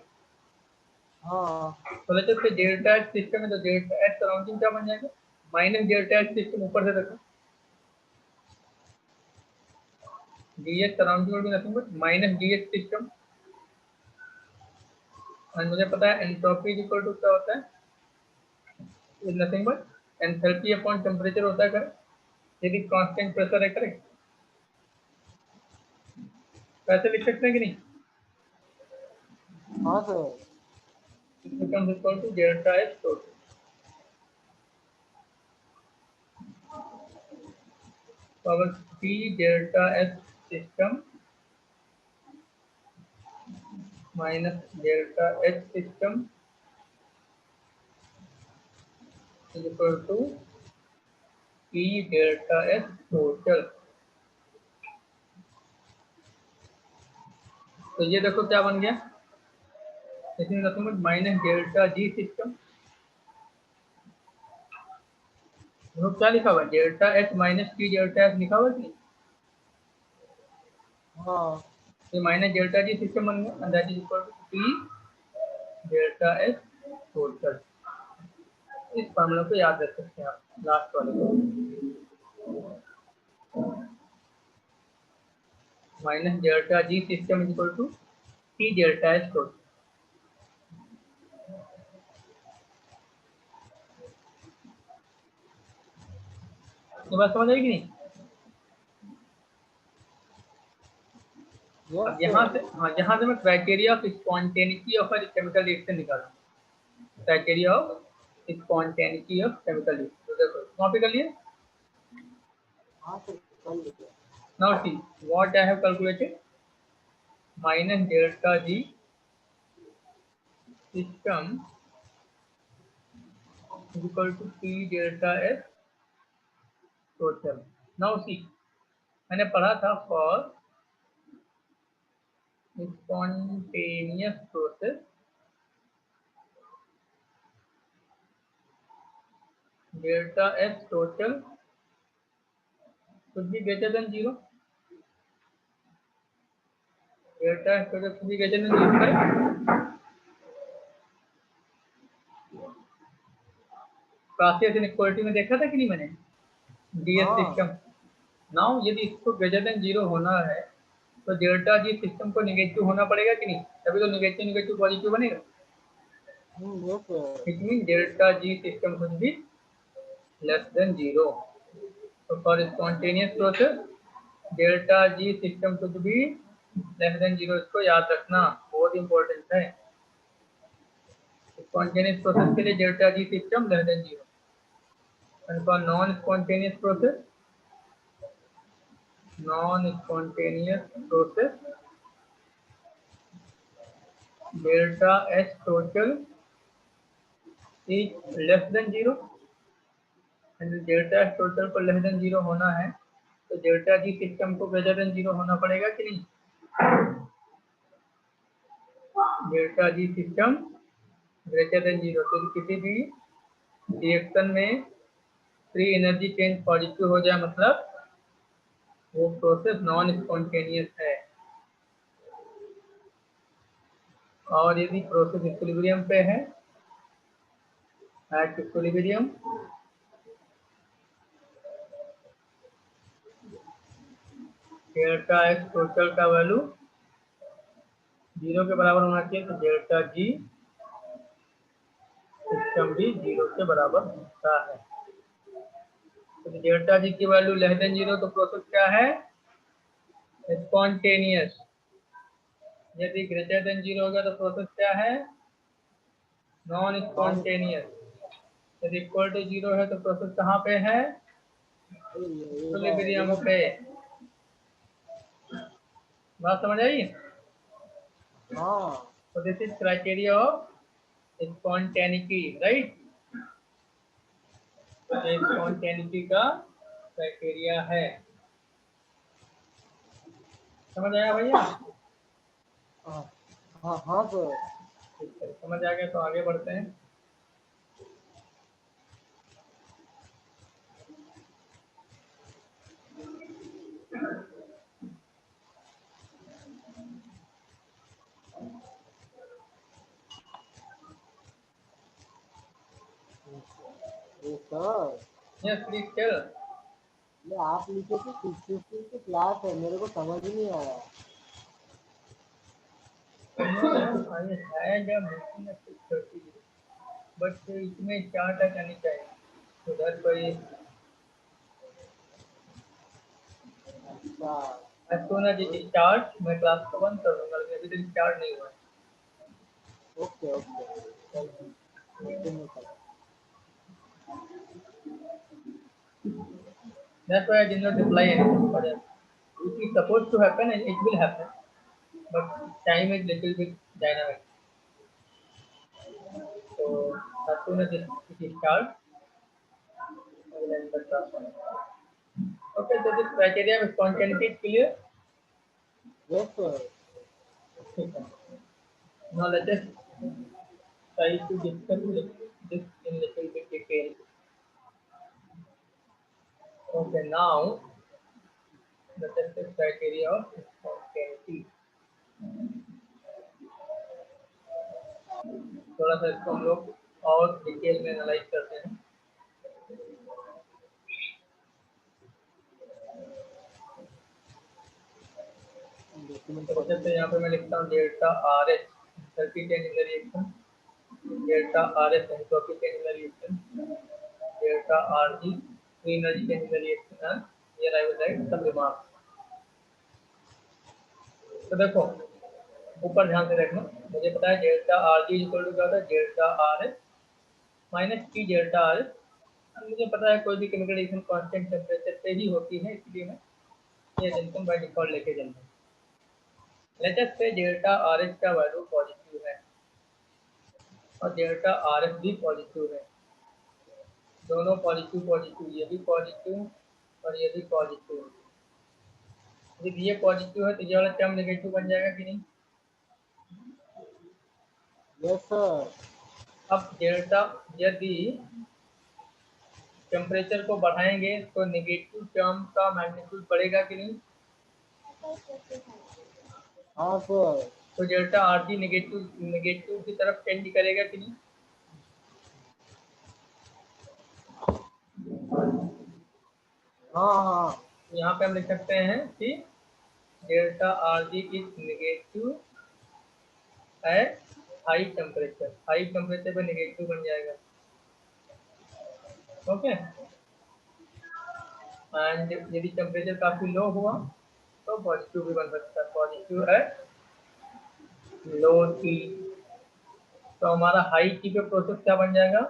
S2: हाँ।
S1: तो जब से डेल्टा एच सिस्टम है तो डेल्टा एच सराउंडिंग क्या बन जाएगा, माइनस डेल्टा एच सिस्टम ऊपर से रखो, डी एच सराउंडिंग में भी nothing but minus D H system. और मुझे पता है एंट्रोपी इक्वल टू क्या होता है, is nothing but enthalpy upon temperature होता है, करेक्ट। यदि कांस्टेंट प्रेशर है, करेक्ट। कैसे लिख सकते हैं कि नहीं,
S2: हाँ sir.
S1: it becomes equal to delta H total. So our P delta H system minus delta H system is equal to P delta H total. तो ये देखो क्या बन गया, इसमें nothing but minus delta G system. क्या लिखा हुआ है, delta H minus T delta H लिखा हुआ है कि
S2: हाँ।
S1: तो माइनस डेल्टा जी सिस्टम बन गया, and that is equal to P delta H total. इस फॉर्मूला को याद रख सकते हैं आप, लास्ट वाले को, minus delta G system is equal to T delta H total. ये बात समझ आई कि नहीं। अब यहाँ से, हाँ यहाँ से मैं criteria of spontaneity of a chemical reaction निकालूँ, criteria of spontaneity of chemical reaction. तो देखो कॉपी कर लिए।
S2: हाँ सर, कर लीजिए।
S1: Now see what I have calculated, minus delta G system is equal to T delta S total. Now see मैंने पढ़ा था for spontaneous process delta S total should be greater than 0. Delta S total should be greater than 0, correct? Process inequality में देखा था कि नहीं मैंने, DS
S2: हाँ।
S1: सिस्टम। नाउ यदि इसको ग्रेटर देन 0 होना है तो डेल्टा जी सिस्टम को निगेटिव होना पड़ेगा कि नहीं, तभी तो निगेटिव निगेटिव पॉजिटिव बनेगा।
S2: Yes sir.
S1: It mean delta G system should be less than 0। तो for spontaneous process delta G system should be less than 0, इसको याद रखना, बहुत इंपॉर्टेंट है। स्पॉन्टेनियस प्रोसेस के लिए delta G system less than 0, and for non spontaneous process delta H total is less than 0 delta total को less than 0 होना है तो डेल्टा जी सिस्टम को ग्रेटर देन 0 होना पड़ेगा कि नहीं? Delta G system greater than 0, तो किसी भी रिएक्शन में फ्री एनर्जी चेंज पॉजिटिव हो जाए मतलब वो प्रोसेस नॉन स्पॉन्टेनियस है। और यदि प्रोसेस इक्विलिब्रियम पे है, at equilibrium, delta x total का वैल्यू 0 के बराबर होना चाहिए, तो डेल्टा जी सिस्टम भी 0 के बराबर होता है। तो डेल्टा जी की वैल्यू लेस देन 0 तो प्रोसेस क्या है? स्पॉन्टेनियस। यदि ग्रेटर देन 0 होगा तो प्रोसेस क्या है? Non spontaneous. यदि इक्वल टू 0 है तो प्रोसेस कहाँ पे है? इक्विलिब्रियम पे। बात समझ आई?
S2: हाँ।
S1: तो this is criteria of spontaneity, right? ये स्पॉन्टेनिटी का क्राइटेरिया है। समझ आया भैया?
S2: हाँ हाँ हाँ सर।
S1: ठीक है, समझ आ गया तो आगे बढ़ते हैं।
S2: ये सर,
S1: यस प्लीज टेल।
S2: ये आप लिखे थे 650 की क्लास है, मेरे को समझ ही नहीं आया।
S1: है जब मीटिंग 6:30, बट इसमें 4 तक आनी चाहिए। उधर कोई
S2: अच्छा।
S1: as soon as it starts मैं क्लास को बंद कर दूंगा, लेकिन अभी तक स्टार्ट नहीं हुआ है।
S2: ओके ओके, मुझे नहीं पता।
S1: That's why I did not reply anything for that. It is supposed to happen and it will happen, but time is little bit dynamic. So as soon as it starts, I will end the class. Okay, so this criteria of spontaneity is clear.
S2: Yes sir.
S1: ठीक है. Now let us try to discuss this in little bit detail. Okay, now let us take criteria of spontaneity. थोड़ा सा इसको हम लोग और detail में analyse करते हैं। तो जैसे यहाँ पे मैं लिखता हूँ delta R H circuit and in the reaction, delta R H entropy and in the reaction, delta R G free energy and in the reaction, and here I will write some remarks. तो देखो ऊपर ध्यान से देखना, मुझे पता है delta R G equal to क्या होता है? Delta R H minus T delta R H. मुझे पता है कोई भी केमिकल रिएक्शन कांस्टेंट टेम्परेचर पे ही होती है, इसलिए मैं ये जंक्शन बाय डिफॉल्ट लेके चलूंगा। लेट अस से डेल्टा आर एच का वैल्यू पॉजिटिव है और डेल्टा आर एफ भी पॉजिटिव है, दोनों पॉजिटिव पॉजिटिव, ये भी पॉजिटिव और ये भी पॉजिटिव। यदि ये पॉजिटिव है तो ये वाला टर्म नेगेटिव बन जाएगा कि नहीं?
S2: Yes sir.
S1: अब डेल्टा यदि टेम्परेचर को बढ़ाएंगे तो नेगेटिव टर्म का मैग्नीट्यूड बढ़ेगा कि नहीं?
S2: हाँ सर।
S1: तो डेल्टा आर जी नेगेटिव नेगेटिव की तरफ टेंड करेगा कि नहीं?
S2: हाँ हाँ।
S1: यहाँ पे हम लिख सकते हैं कि delta R G is negative at high temperature, high temperature पे नेगेटिव बन जाएगा। ओके, एंड यदि टेम्परेचर काफी लो हुआ तो पॉजिटिव भी बन सकता है, पॉजिटिव एट लो टी। तो हमारा हाई टी पे प्रोसेस क्या बन जाएगा?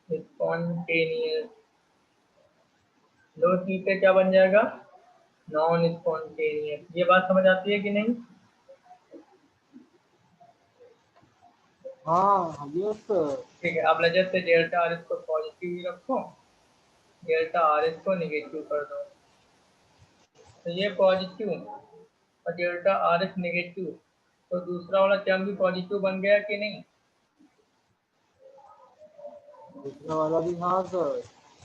S1: स्पॉन्टेनियस। लो टी पे क्या बन जाएगा? Non spontaneous. ये बात समझ आती है कि नहीं?
S2: हाँ यस सर।
S1: ठीक है, आप लेजर से डेल्टा आर इसको पॉजिटिव ही रखो डेल्टा आर एस को निगेटिव कर दो, तो ये पॉजिटिव और डेल्टा आर एस नेगेटिव, तो दूसरा वाला टर्म भी पॉजिटिव बन गया कि नहीं?
S2: दूसरा वाला भी, हाँ सर।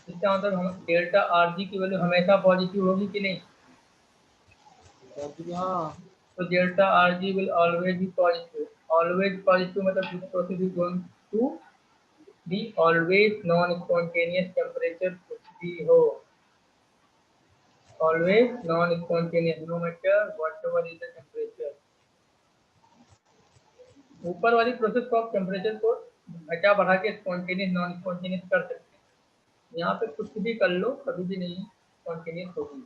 S1: इसका मतलब हम डेल्टा आर जी की वैल्यू हमेशा पॉजिटिव होगी कि नहीं?
S2: हाँ।
S1: तो delta R G will always be positive, always positive मतलब this process is going to be always non spontaneous temperature कुछ भी हो, always non spontaneous no matter whatever is the temperature. ऊपर वाली प्रोसेस को आप टेम्परेचर को घटा बढ़ा के स्पॉन्टेनियस नॉन स्पॉन्टेनियस कर सकते हैं, यहाँ पे कुछ भी कर लो कभी भी नहीं स्पॉन्टेनियस होगी।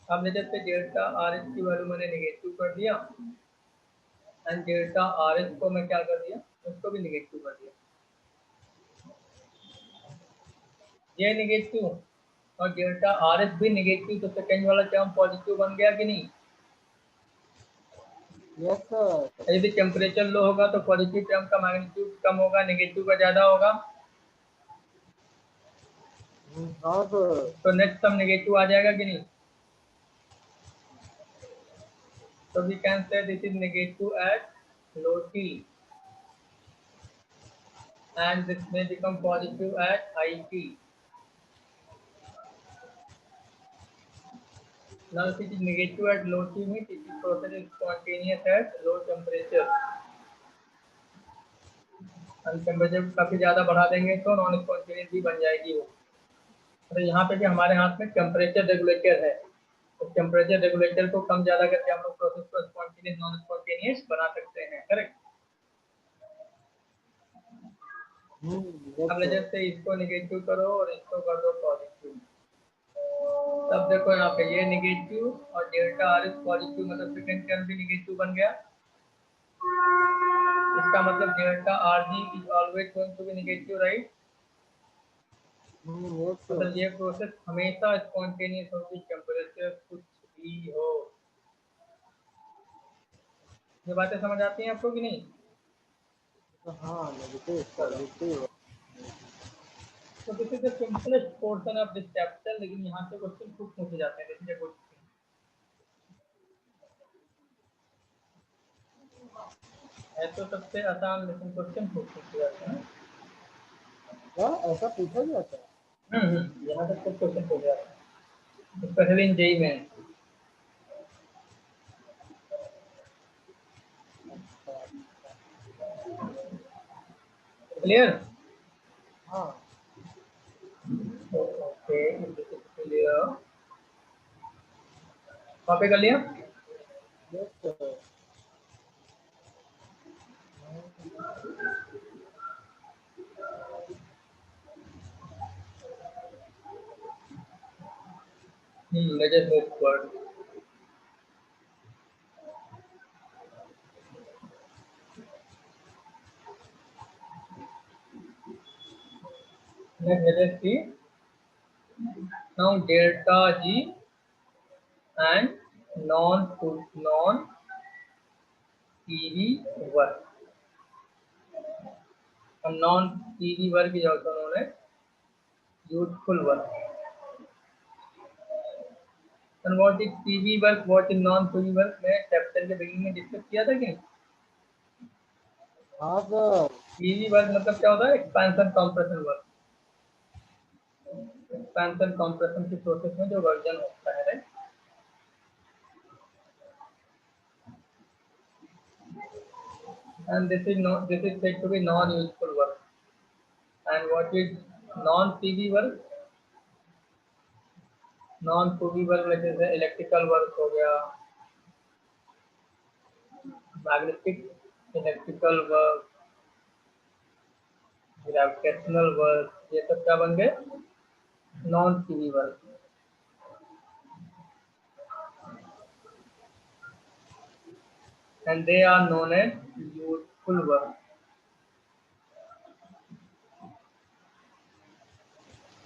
S1: अब ले जाते डेल्टा आर एस की वैल्यू मैंने नेगेटिव कर दिया एंड डेल्टा आर एस को मैं क्या कर दिया, उसको भी नेगेटिव कर दिया, ये नेगेटिव और डेल्टा आर एस भी नेगेटिव, तो सेकेंड वाला टर्म पॉजिटिव बन गया कि नहीं?
S2: Yes sir.
S1: यदि टेम्परेचर लो होगा तो पॉजिटिव टर्म का मैग्नीट्यूड कम होगा, नेगेटिव का ज्यादा होगा,
S2: हाँ सर।
S1: तो नेक्स्ट टर्म नेगेटिव आ जाएगा कि नहीं? So we can say this is negative at low T and this may become positive at high T. Now if it is negative at low T means it is process is spontaneous at low temperature. हम temperature काफी ज्यादा बढ़ा देंगे तो non spontaneous भी बन जाएगी वो। तो यहाँ पे भी हमारे हाथ में टेम्परेचर रेगुलेटर है, तो टेम्परेचर रेगुलेटर को कम ज्यादा करके हम लोग प्रोसेस को स्पॉन्टेनियस नॉन स्पॉन्टेनियस बना सकते हैं, करेक्ट?
S2: यस
S1: अब
S2: सर।
S1: जैसे इसको निगेटिव करो और इसको कर दो पॉजिटिव, तब देखो यहाँ पे ये निगेटिव और डेल्टा आर एस पॉजिटिव, मतलब सेकंड टर्म भी निगेटिव बन गया। इसका मतलब delta R G is always going to be negative, right?
S2: Yes sir.
S1: मतलब ये प्रोसेस हमेशा स्पॉन्टेनियस होगी, टेम्परेचर कुछ भी हो। ये बातें समझ आती हैं आपको कि नहीं?
S2: हाँ नेगेटिव पॉजिटिव।
S1: तो this is the simplest portion of this chapter, लेकिन यहाँ से क्वेश्चन खूब पूछे जाते हैं, देखिए कुछ है तो सबसे आसान, लेकिन क्वेश्चन खूब पूछे जाते हैं।
S2: क्या ऐसा पूछा गया था?
S1: यहाँ से खूब क्वेश्चन पूछे जाते हैं, स्पेशली इन जेई में। क्लियर?
S2: हाँ।
S1: Okay, clear. कॉपी कर लिया?
S2: Yes sir.
S1: Let us move forward. Let us see now delta G and non PV work. A non-PV work is also known as useful work. And what is PV work? What is non-PV work? मैं chapter के beginning में discuss किया था कि
S2: हाँ sir.
S1: PV work मतलब क्या होता है? Expansion compression work. Expansion compression की प्रोसेस में जो वर्जन होता है, right? And this is said to be non-useful work. And what is non-PV work? Non PV work जैसे इलेक्ट्रिकल वर्क हो गया, magnetic electrical work, gravitational work, ये सब क्या बन गए? Non PV work. And they are known as useful work.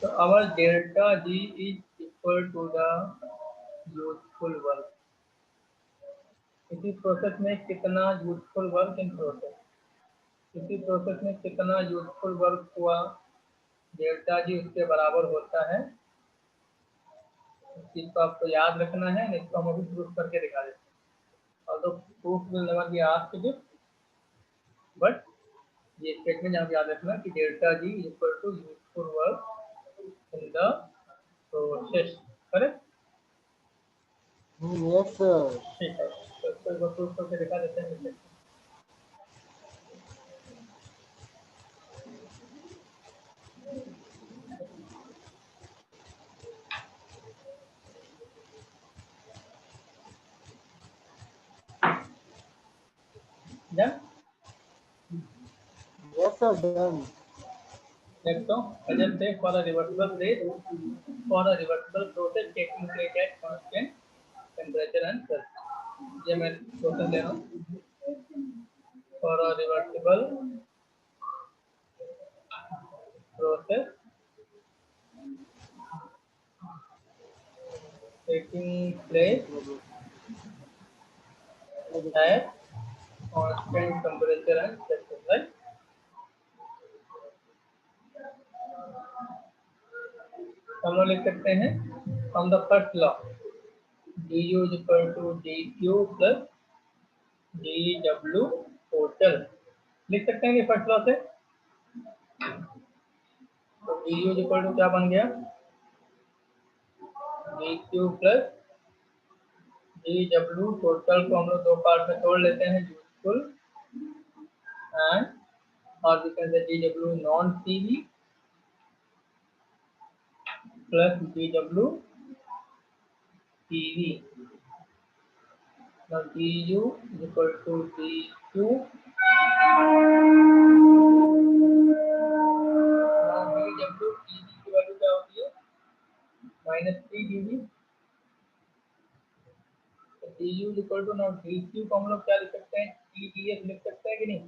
S1: तो our delta G is equal to the useful work. इसी प्रोसेस में कितना यूजफुल वर्क इन प्रोसेस, इसी प्रोसेस में कितना यूजफुल वर्क हुआ डेल्टा जी उसके बराबर होता है, इस चीज को आपको याद रखना है, नहीं तो हम अभी प्रूफ करके दिखा देते हैं। और तो proof will never be asked, but ये स्टेटमेंट यहाँ पे याद रखना कि delta G is equal to useful work in the process. Correct?
S2: Yes sir.
S1: ठीक है, तो इसको एक बार प्रूफ करके दिखा देते हैं फिर। डन?
S2: Yes sir, done.
S1: देखो अजय से for a reversible rate, for a reversible process taking place at constant temperature and pressure. ये मैं क्वेश्चन दे रहा हूँ। For a reversible process taking place at constant temperature and pressure, right? हम लोग लिख सकते हैं from the first law du is equal to dq plus dw total, लिख सकते हैं कि फर्स्ट लॉ से। तो du is equal to क्या बन गया, dq plus dw टोटल को हम लोग दो पार्ट में तोड़ लेते हैं, यूजफुल एंड और भी कहते हैं dw non pv plus dw pv। now du is equal to dq, now dw pv की वैल्यू क्या होती है, minus 3 dv। du is equal to now dq को हम लोग क्या लिख सकते हैं, tds लिख सकते हैं कि नहीं,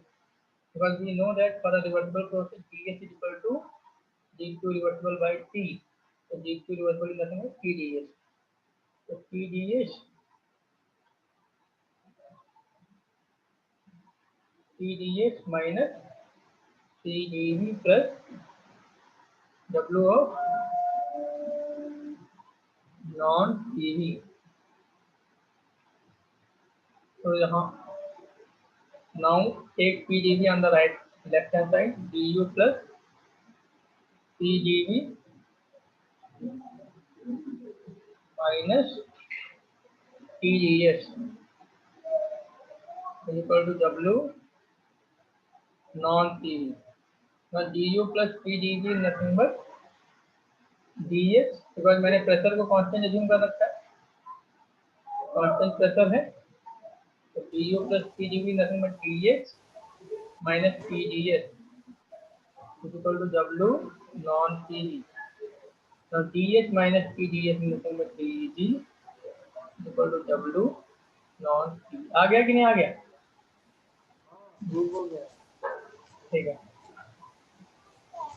S1: because we know that for a reversible process ds is equal to dq reversible by t, so dq reversible is nothing but tds, so tds minus tdv plus w of non pv। so यहाँ now take pdv on the right left hand side, du plus pdv minus tds is equal to w non pv। now du plus pdv is nothing but ds, because मैंने pressure को constant assume कर रखा है, constant pressure है, तो du plus pdv nothing but dx minus pds is equal to w non pv। now ds minus pds is nothing but dg is equal to w non pv। आ गया कि नहीं आ गया?
S2: Proof हो गया।
S1: ठीक है,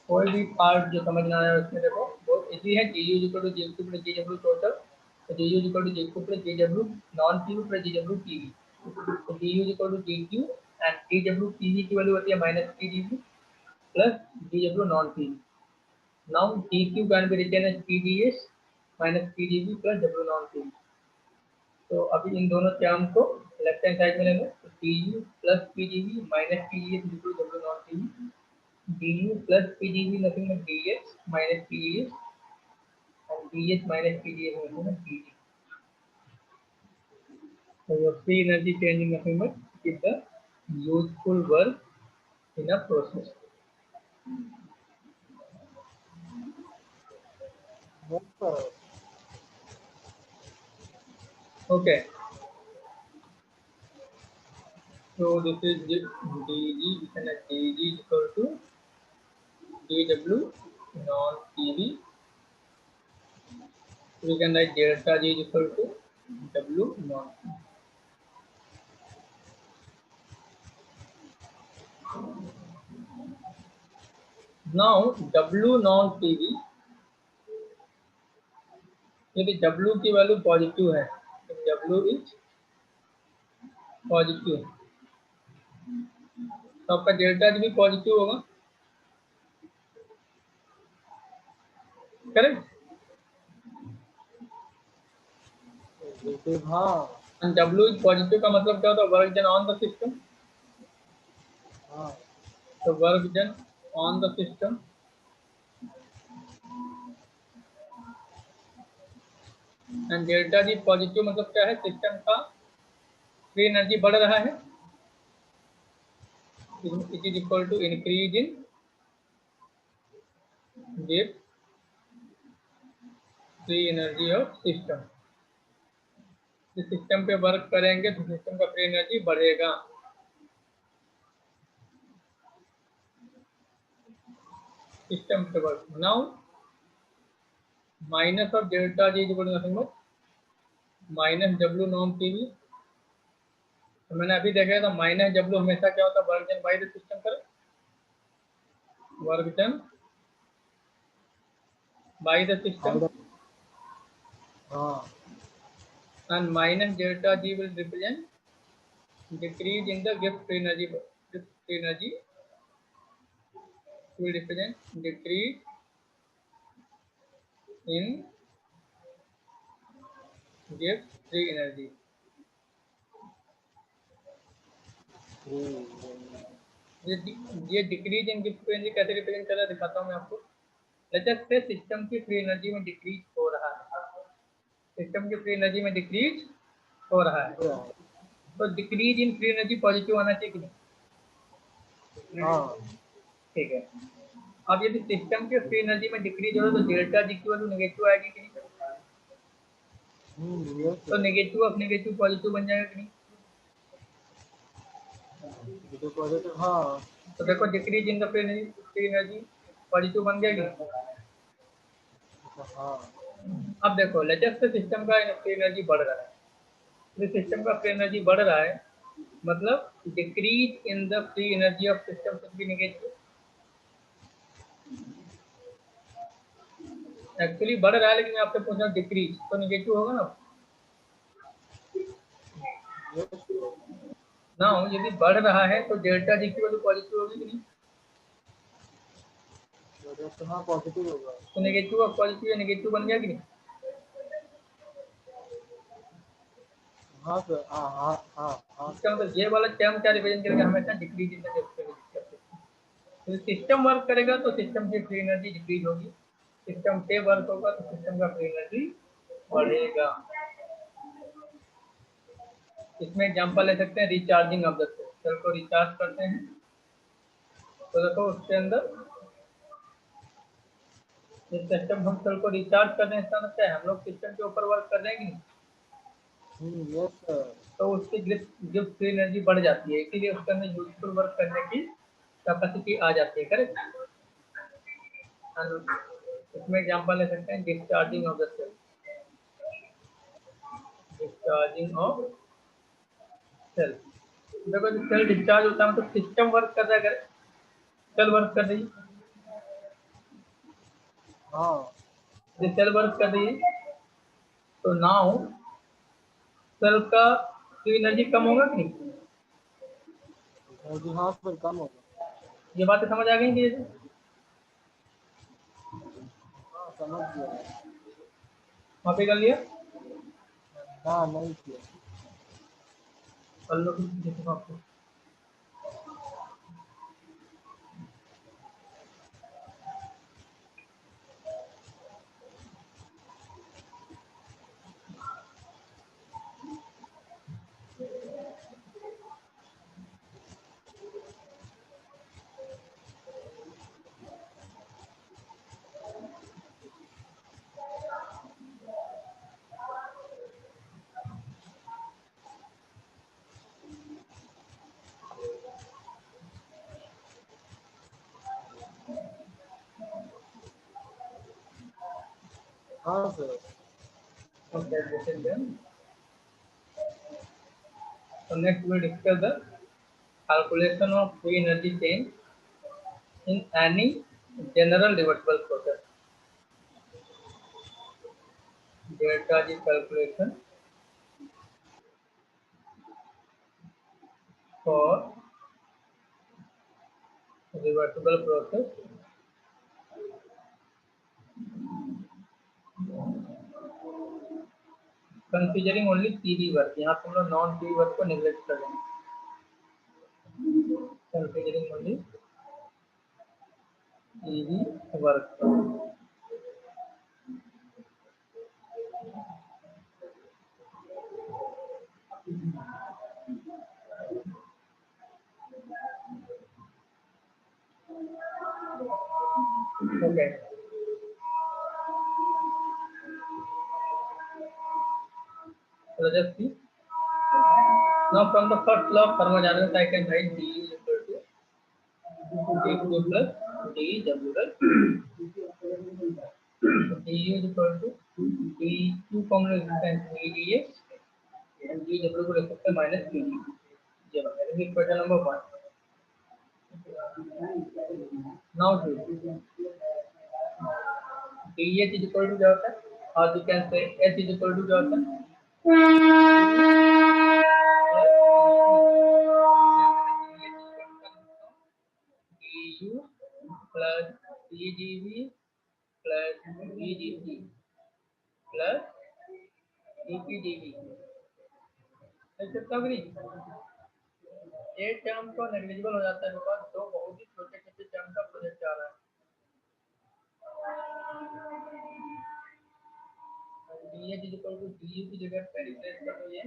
S1: कोई भी पार्ट जो समझ ना आया उसमें देखो बहुत इजी है। du is equal to dq plus dw total, तो du is equal to dq plus dw non pv plus dw pv, तो du is equal to dq and dw pv की वैल्यू होती है minus 3 dv plus dw non pv। now dq can be written as pds minus pdv plus w non pv। तो अभी इन दोनों term को left hand side में लेंगे, तो du plus pdv minus pds is equal to w non pv, du plus pdv nothing but dx minus pds and dx minus pds nothing but dg। so your free energy change in nothing but is the useful work in a process।
S2: Yes sir.
S1: okay, so this is dg, we can write dg is equal to dw non pv, we can write delta g is equal to w non pv। now w non pv, यदि W की value positive है तो W is positive, तो आपका delta भी positive होगा। Correct?
S2: हाँ
S1: and W is positive का मतलब क्या होता है? Work done on the system.
S2: हाँ
S1: तो work done on the system. And delta G positive मतलब क्या है? सिस्टम का फ्री एनर्जी बढ़ रहा है. It is equal to increase in give free energy of system. System पे वर्क करेंगे तो सिस्टम का फ्री एनर्जी बढ़ेगा. सिस्टम पे work. Now minus of delta G is equal to nothing but minus W non TV. तो मैंने अभी देखा था माइनस डब्ल्यू हमेशा क्या होता है? Work done by the system. कर work done by the system.
S2: हाँ
S1: And minus delta G will represent decrease in the gift free energy. Gift free energy will represent decrease in gift free energy. ये decrease in gift free energy कैसे represent कर रहा है दिखाता हूँ मैं आपको. लेट्स से सिस्टम की फ्री एनर्जी में डिक्रीज हो रहा है. सिस्टम की फ्री एनर्जी में डिक्रीज हो रहा है. तो decrease in free energy positive आना चाहिए कि नहीं?
S2: हाँ
S1: ठीक है. अब यदि सिस्टम की फ्री एनर्जी में डिक्रीज हो रहा है तो डेल्टा जी की वैल्यू नेगेटिव आएगी कि नहीं?
S2: yes
S1: तो नेगेटिव ऑफ नेगेटिव पॉजिटिव बन जाएगा कि नहीं?
S2: पॉजिटिव हाँ
S1: तो देखो decrease in the free energy positive बन गया कि नहीं?
S2: हाँ
S1: अब देखो लेटेस्ट सिस्टम का फ्री एनर्जी बढ़ रहा है. तो सिस्टम का फ्री एनर्जी बढ़ रहा है मतलब decrease in the free energy of system should be negative. Actually बढ़ रहा है लेकिन मैं आपसे पूछ रहा हूँ डिक्रीज तो नेगेटिव होगा ना.
S2: yes
S1: ना यदि बढ़ रहा है तो डेल्टा जी की वैल्यू पॉजिटिव होगी कि नहीं?
S2: हाँ पॉजिटिव होगा.
S1: तो नेगेटिव ऑफ पॉजिटिव या नेगेटिव बन गया कि नहीं?
S2: हाँ सर हाँ हाँ हाँ हाँ
S1: इसका मतलब ये वाला टर्म क्या रिप्रेजेंट करेगा? हमेशा डिक्रीज इन द तो सिस्टम वर्क करेगा तो सिस्टम की फ्री एनर्जी डिक्रीज होगी. सिस्टम पे वर्क होगा तो सिस्टम का फ्री एनर्जी बढ़ेगा. इसमें एग्जांपल ले सकते हैं recharging of the cell. Cell को रिचार्ज करते हैं तो देखो उसके अंदर ये सिस्टम हम सेल को रिचार्ज कर रहे हैं. इसका मतलब क्या है? हम लोग सिस्टम के ऊपर वर्क कर रहे हैं कि नहीं?
S2: यस सर
S1: तो उसकी गिफ्ट फ्री एनर्जी बढ़ जाती है. इसीलिए उसके अंदर यूजफुल वर्क करने की कैपेसिटी आ जाती है. करेक्ट. इसमें एग्जांपल ले सकते हैं discharging of the cell. Discharging of cell. देखो जब सेल डिस्चार्ज होता है मतलब सिस्टम वर्क कर रहा है. सेल वर्क कर रही है.
S2: हाँ
S1: जब सेल वर्क कर रही है तो नाउ सेल का फ्री एनर्जी कम होगा कि नहीं?
S2: जी हाँ सर कम होगा.
S1: ये बातें समझ आ गई कि
S2: हाँ समझ गया.
S1: कॉपी कर लिया?
S2: हाँ नहीं किया.
S1: कर लो फिर देखो आपको.
S2: हाँ sir.
S1: Okay, this is done. So next we will discuss the calculation of free energy change in any general reversible process. Delta G calculation for reversible process considering only PV work, यहाँ पर हम लोग non PV work को neglect कर देंगे। Considering only PV work. Okay. So just see. Now from the first law of thermodynamics, I can write d is equal to dq plus dw plus du is equal to dq को हम लोग लिखते हैं ddx and dw को लिख सकते हैं minus dd। ये बनेगा equation number 1। Now do dh is equal to क्या होता है, or you can say h is equal to क्या होता है, du plus dgv plus dgt plus dpdv। ऐसे तब नहीं ये टर्म तो नेग्लिजिबल हो जाता है, बिकॉज दो बहुत ही छोटे छोटे टर्म का प्रोजेक्ट आ रहा है। dh is equal to du की जगह पे रिप्लेस कर दो ये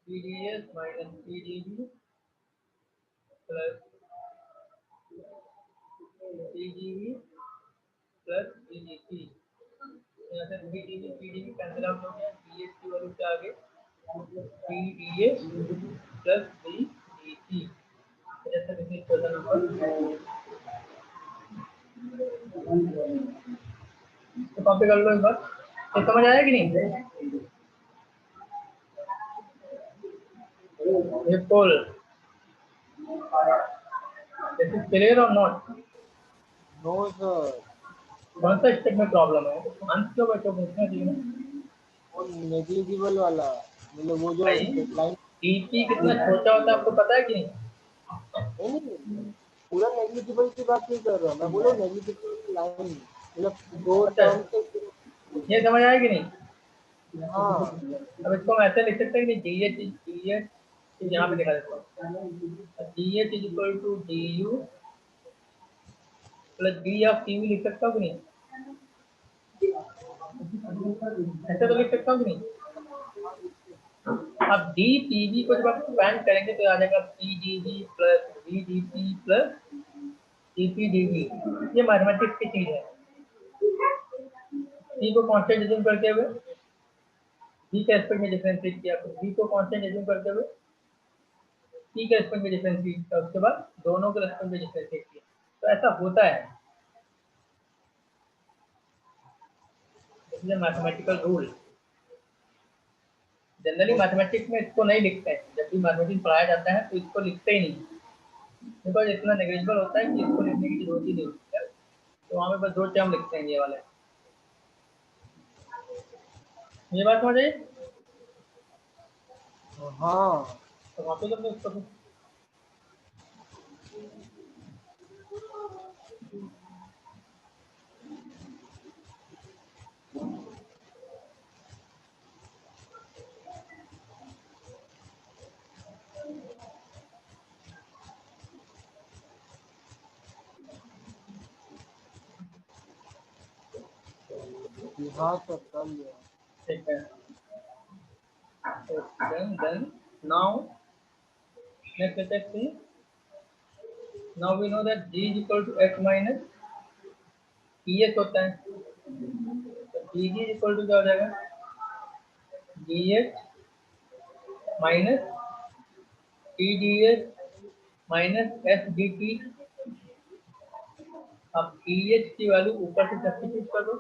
S1: pds minus pdv plus pdv plus pdp। यहाँ से pdv pdv कैंसिल आउट हो गया, dh की वैल्यू क्या आ गई pdh plus pdt। जैसे दिस इक्वेशन नंबर, तो कॉपी कर लो एक बार। ये समझ आया कि नहीं? ये पोल दिस इज क्लियर और नॉट?
S2: नो सर,
S1: कौन सा स्टेप में प्रॉब्लम है? आंसर क्यों बच्चों पूछना चाहिए ना।
S2: वो नेग्लिजिबल वाला, मतलब वो जो
S1: भाई
S2: लाइन
S1: डीपी कितना छोटा होता है आपको पता है कि नहीं?
S2: नहीं, पूरा नेग्लिजिबल की बात नहीं कर रहा मैं, बोलो नेग्लिजिबल लाइन मतलब दो टर्म से।
S1: ये समझ आया कि नहीं?
S2: हाँ
S1: अब इसको हम ऐसे लिख सकते हैं कि dh यहाँ पे दिखा देता हूँ, dh is equal to du plus d of pv लिख सकता हूँ कि नहीं? ऐसे तो लिख सकता हूँ कि नहीं? अब dpv को जब आप एक्सपेंड करेंगे तो आ जाएगा pdv plus vdp plus dpdv। ये मैथमेटिक्स की चीज है। p को कांस्टेंट एज्यूम करते हुए v के एस्पेक्ट में डिफरेंशिएट किया, तो v को कांस्टेंट एज्यूम करते हुए p के एस्पेक्ट में डिफरेंशिएट किया, उसके बाद दोनों के एस्पेक्ट में डिफरेंशिएट किया। तो ऐसा होता है, इसलिए मैथमेटिकल रूल। जनरली मैथमेटिक्स में इसको नहीं लिखते हैं, जब भी मैथमेटिक्स पढ़ाया जाता है तो इसको लिखते ही नहीं, बिकॉज इतना नेग्लिजिबल होता है कि इसको लिखने की जरूरत ही नहीं होती है। तो वहाँ पे बस दो टर्म लिखते हैं ये वाले। ये बात समझ आई?
S2: हाँ
S1: तो वहाँ पे जब उसको
S2: हाँ सर कर लिया।
S1: ठीक है, then now next let us see. Now we know that g is equal to h minus ps होता है, तो dg is equal to क्या हो जाएगा dh minus tds minus s dt। अब dh की वैल्यू ऊपर से सब्स्टिट्यूट कर दो,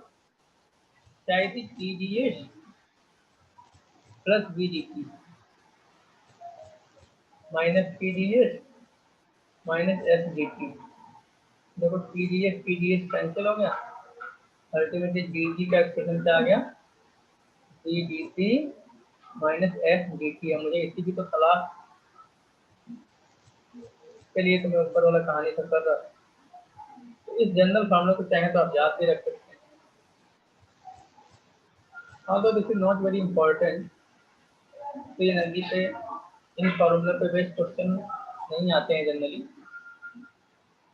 S1: चाहे थी tdh plus vdt minus tdh minus s dt। देखो tdh कैंसिल हो गया, अल्टीमेटली dt का एक्सप्रेशन क्या आ गया dt माइनस s dt। है मुझे इसी की तो तलाश के लिए तो मैं ऊपर वाला कहानी सब कर रहा था। तो इस जनरल फॉर्मूला को चाहे तो आप याद भी रख सकते हैं। although this is not very important, free energy पे इन फॉर्मूला पे बेस्ड क्वेश्चन नहीं आते हैं जनरली,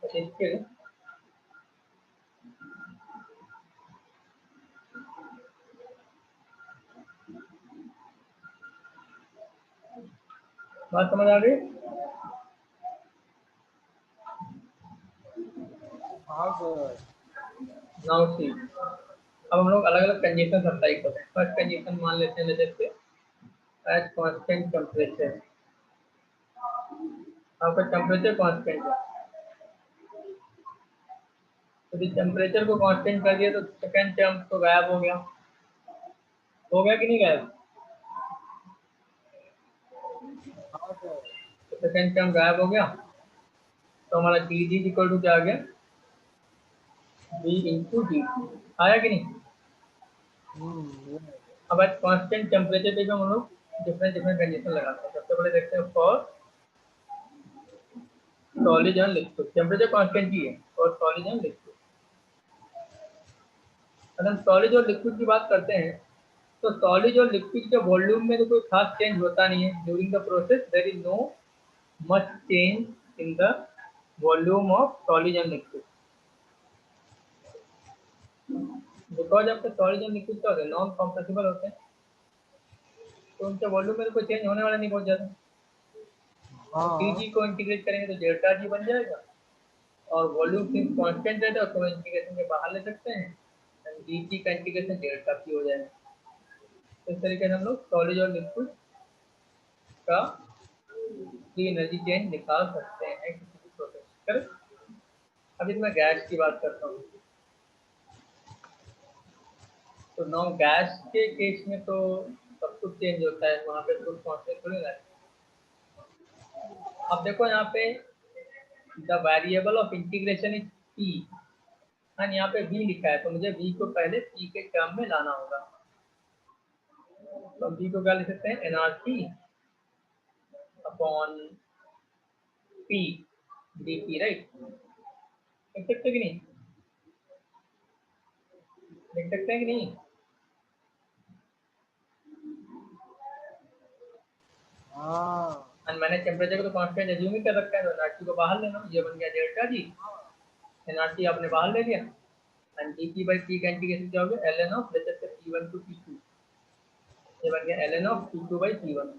S1: बट स्टिल बात समझ आ गई?
S2: हाँ सर।
S1: नाउ सी, अब हम लोग अलग अलग कंडीशन अप्लाई करते हैं। फर्स्ट कंडीशन मान लेते हैं जैसे एट कांस्टेंट टेम्परेचर, आपका टेम्परेचर कांस्टेंट है, तो यदि टेम्परेचर को कांस्टेंट कर दिया तो सेकंड टर्म तो गायब हो गया कि नहीं गायब?
S2: हाँ सर।
S1: तो सेकंड टर्म गायब हो गया, तो हमारा डी जी इक्वल टू क्या आ गया? बी इंटू डी, आया कि नहीं?
S2: ये
S1: अब आज कांस्टेंट टेम्परेचर पे भी हम लोग डिफरेंट डिफरेंट कंडीशन लगाते हैं। सबसे पहले देखते हैं for solid and liquid, temperature constant ही है और सॉलिड एंड लिक्विड। अगर हम सॉलिड और लिक्विड की बात करते हैं तो सॉलिड और लिक्विड के वॉल्यूम में तो कोई खास चेंज होता नहीं है। During the process there is no much change in the volume of solid and liquid, because आपके सॉलिड एंड लिक्विड क्या होते हैं? नॉन कंप्रेसिबल होते हैं, तो उनके वॉल्यूम में तो कोई चेंज होने वाला नहीं बहुत ज़्यादा। डी
S2: हाँ
S1: जी को इंटीग्रेट करेंगे तो डेल्टा जी बन जाएगा, और वॉल्यूम सिर्फ कांस्टेंट रहता है उसको इंटीग्रेशन के बाहर ले सकते हैं, डी जी का इंटीग्रेशन डेल्टा पी हो जाएगा। तो इस तरीके से हम लोग सॉलिड और लिक्विड का फ्री एनर्जी चेंज निकाल सकते हैं किसी भी प्रोसेस कर। अभी मैं गैस की बात करता हूँ, तो नौ गैस के केस में तो सब कुछ चेंज होता है, वहाँ पे कुछ कांस्टेंट थोड़ी रहता है। अब देखो यहाँ पे the variable of integration is P, and यहाँ पे v लिखा है, तो मुझे v को पहले p के टर्म में लाना होगा। तो v को क्या लिख सकते हैं? NRT upon p dp, right? लिख सकते कि नहीं? लिख सकते हैं कि नहीं?
S2: हाँ
S1: एंड मैंने टेम्परेचर को तो कांस्टेंट एज्यूम ही कर रखा है, तो एनआरटी को बाहर लेना, ये बन गया डेल्टा जी, एनआरटी आपने बाहर ले लिया, एंड dp बाई p का इंटीग्रेशन क्या हो गया? ln ऑफ लेते हैं p1 टू p2, ये बन गया ln of p2 by p1।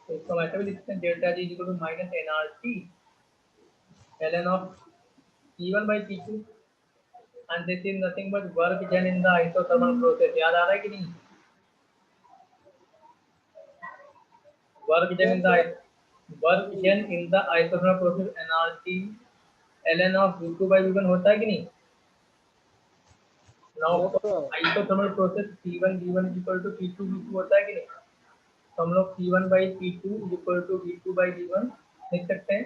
S1: तो इसको हम ऐसे भी लिखते हैं delta G equal to minus NRT ln of p1 by p2, and this is nothing but work done in the isothermal process। याद आ रहा है कि नहीं? work done in the
S2: sir.
S1: work done in the isothermal process nRT ln of v2 by v1 होता है कि नहीं? now
S2: yes sir.
S1: isothermal process p1 v1 is equal to p2 v2 होता है कि नहीं? तो हम लोग p1 by p2 is equal to v2 by v1 लिख सकते हैं,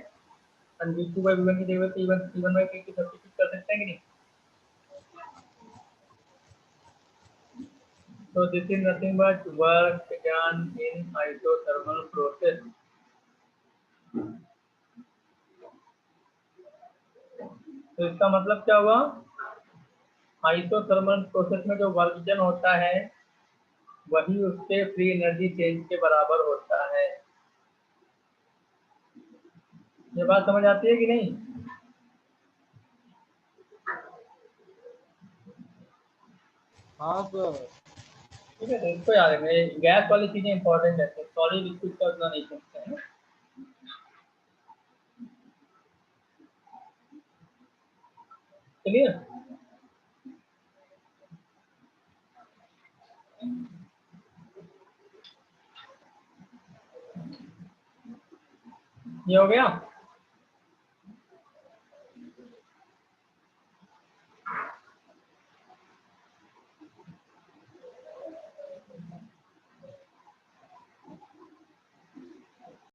S1: and v2 by v1 की जगह p1 by p2 सब्स्टिट्यूट कर सकते हैं कि नहीं? So this is nothing but work done in isothermal process। तो इसका मतलब क्या हुआ? आइसोथर्मल प्रोसेस में जो वर्क डन होता है वही उसके फ्री एनर्जी चेंज के बराबर होता है। ये बात समझ आती है कि नहीं?
S2: हाँ सर।
S1: ठीक है, तो इसको याद रखना, गैस वाली चीजें इंपॉर्टेंट है, सॉलिड लिक्विड का उतना नहीं सोचते हैं। क्लियर? ये हो गया।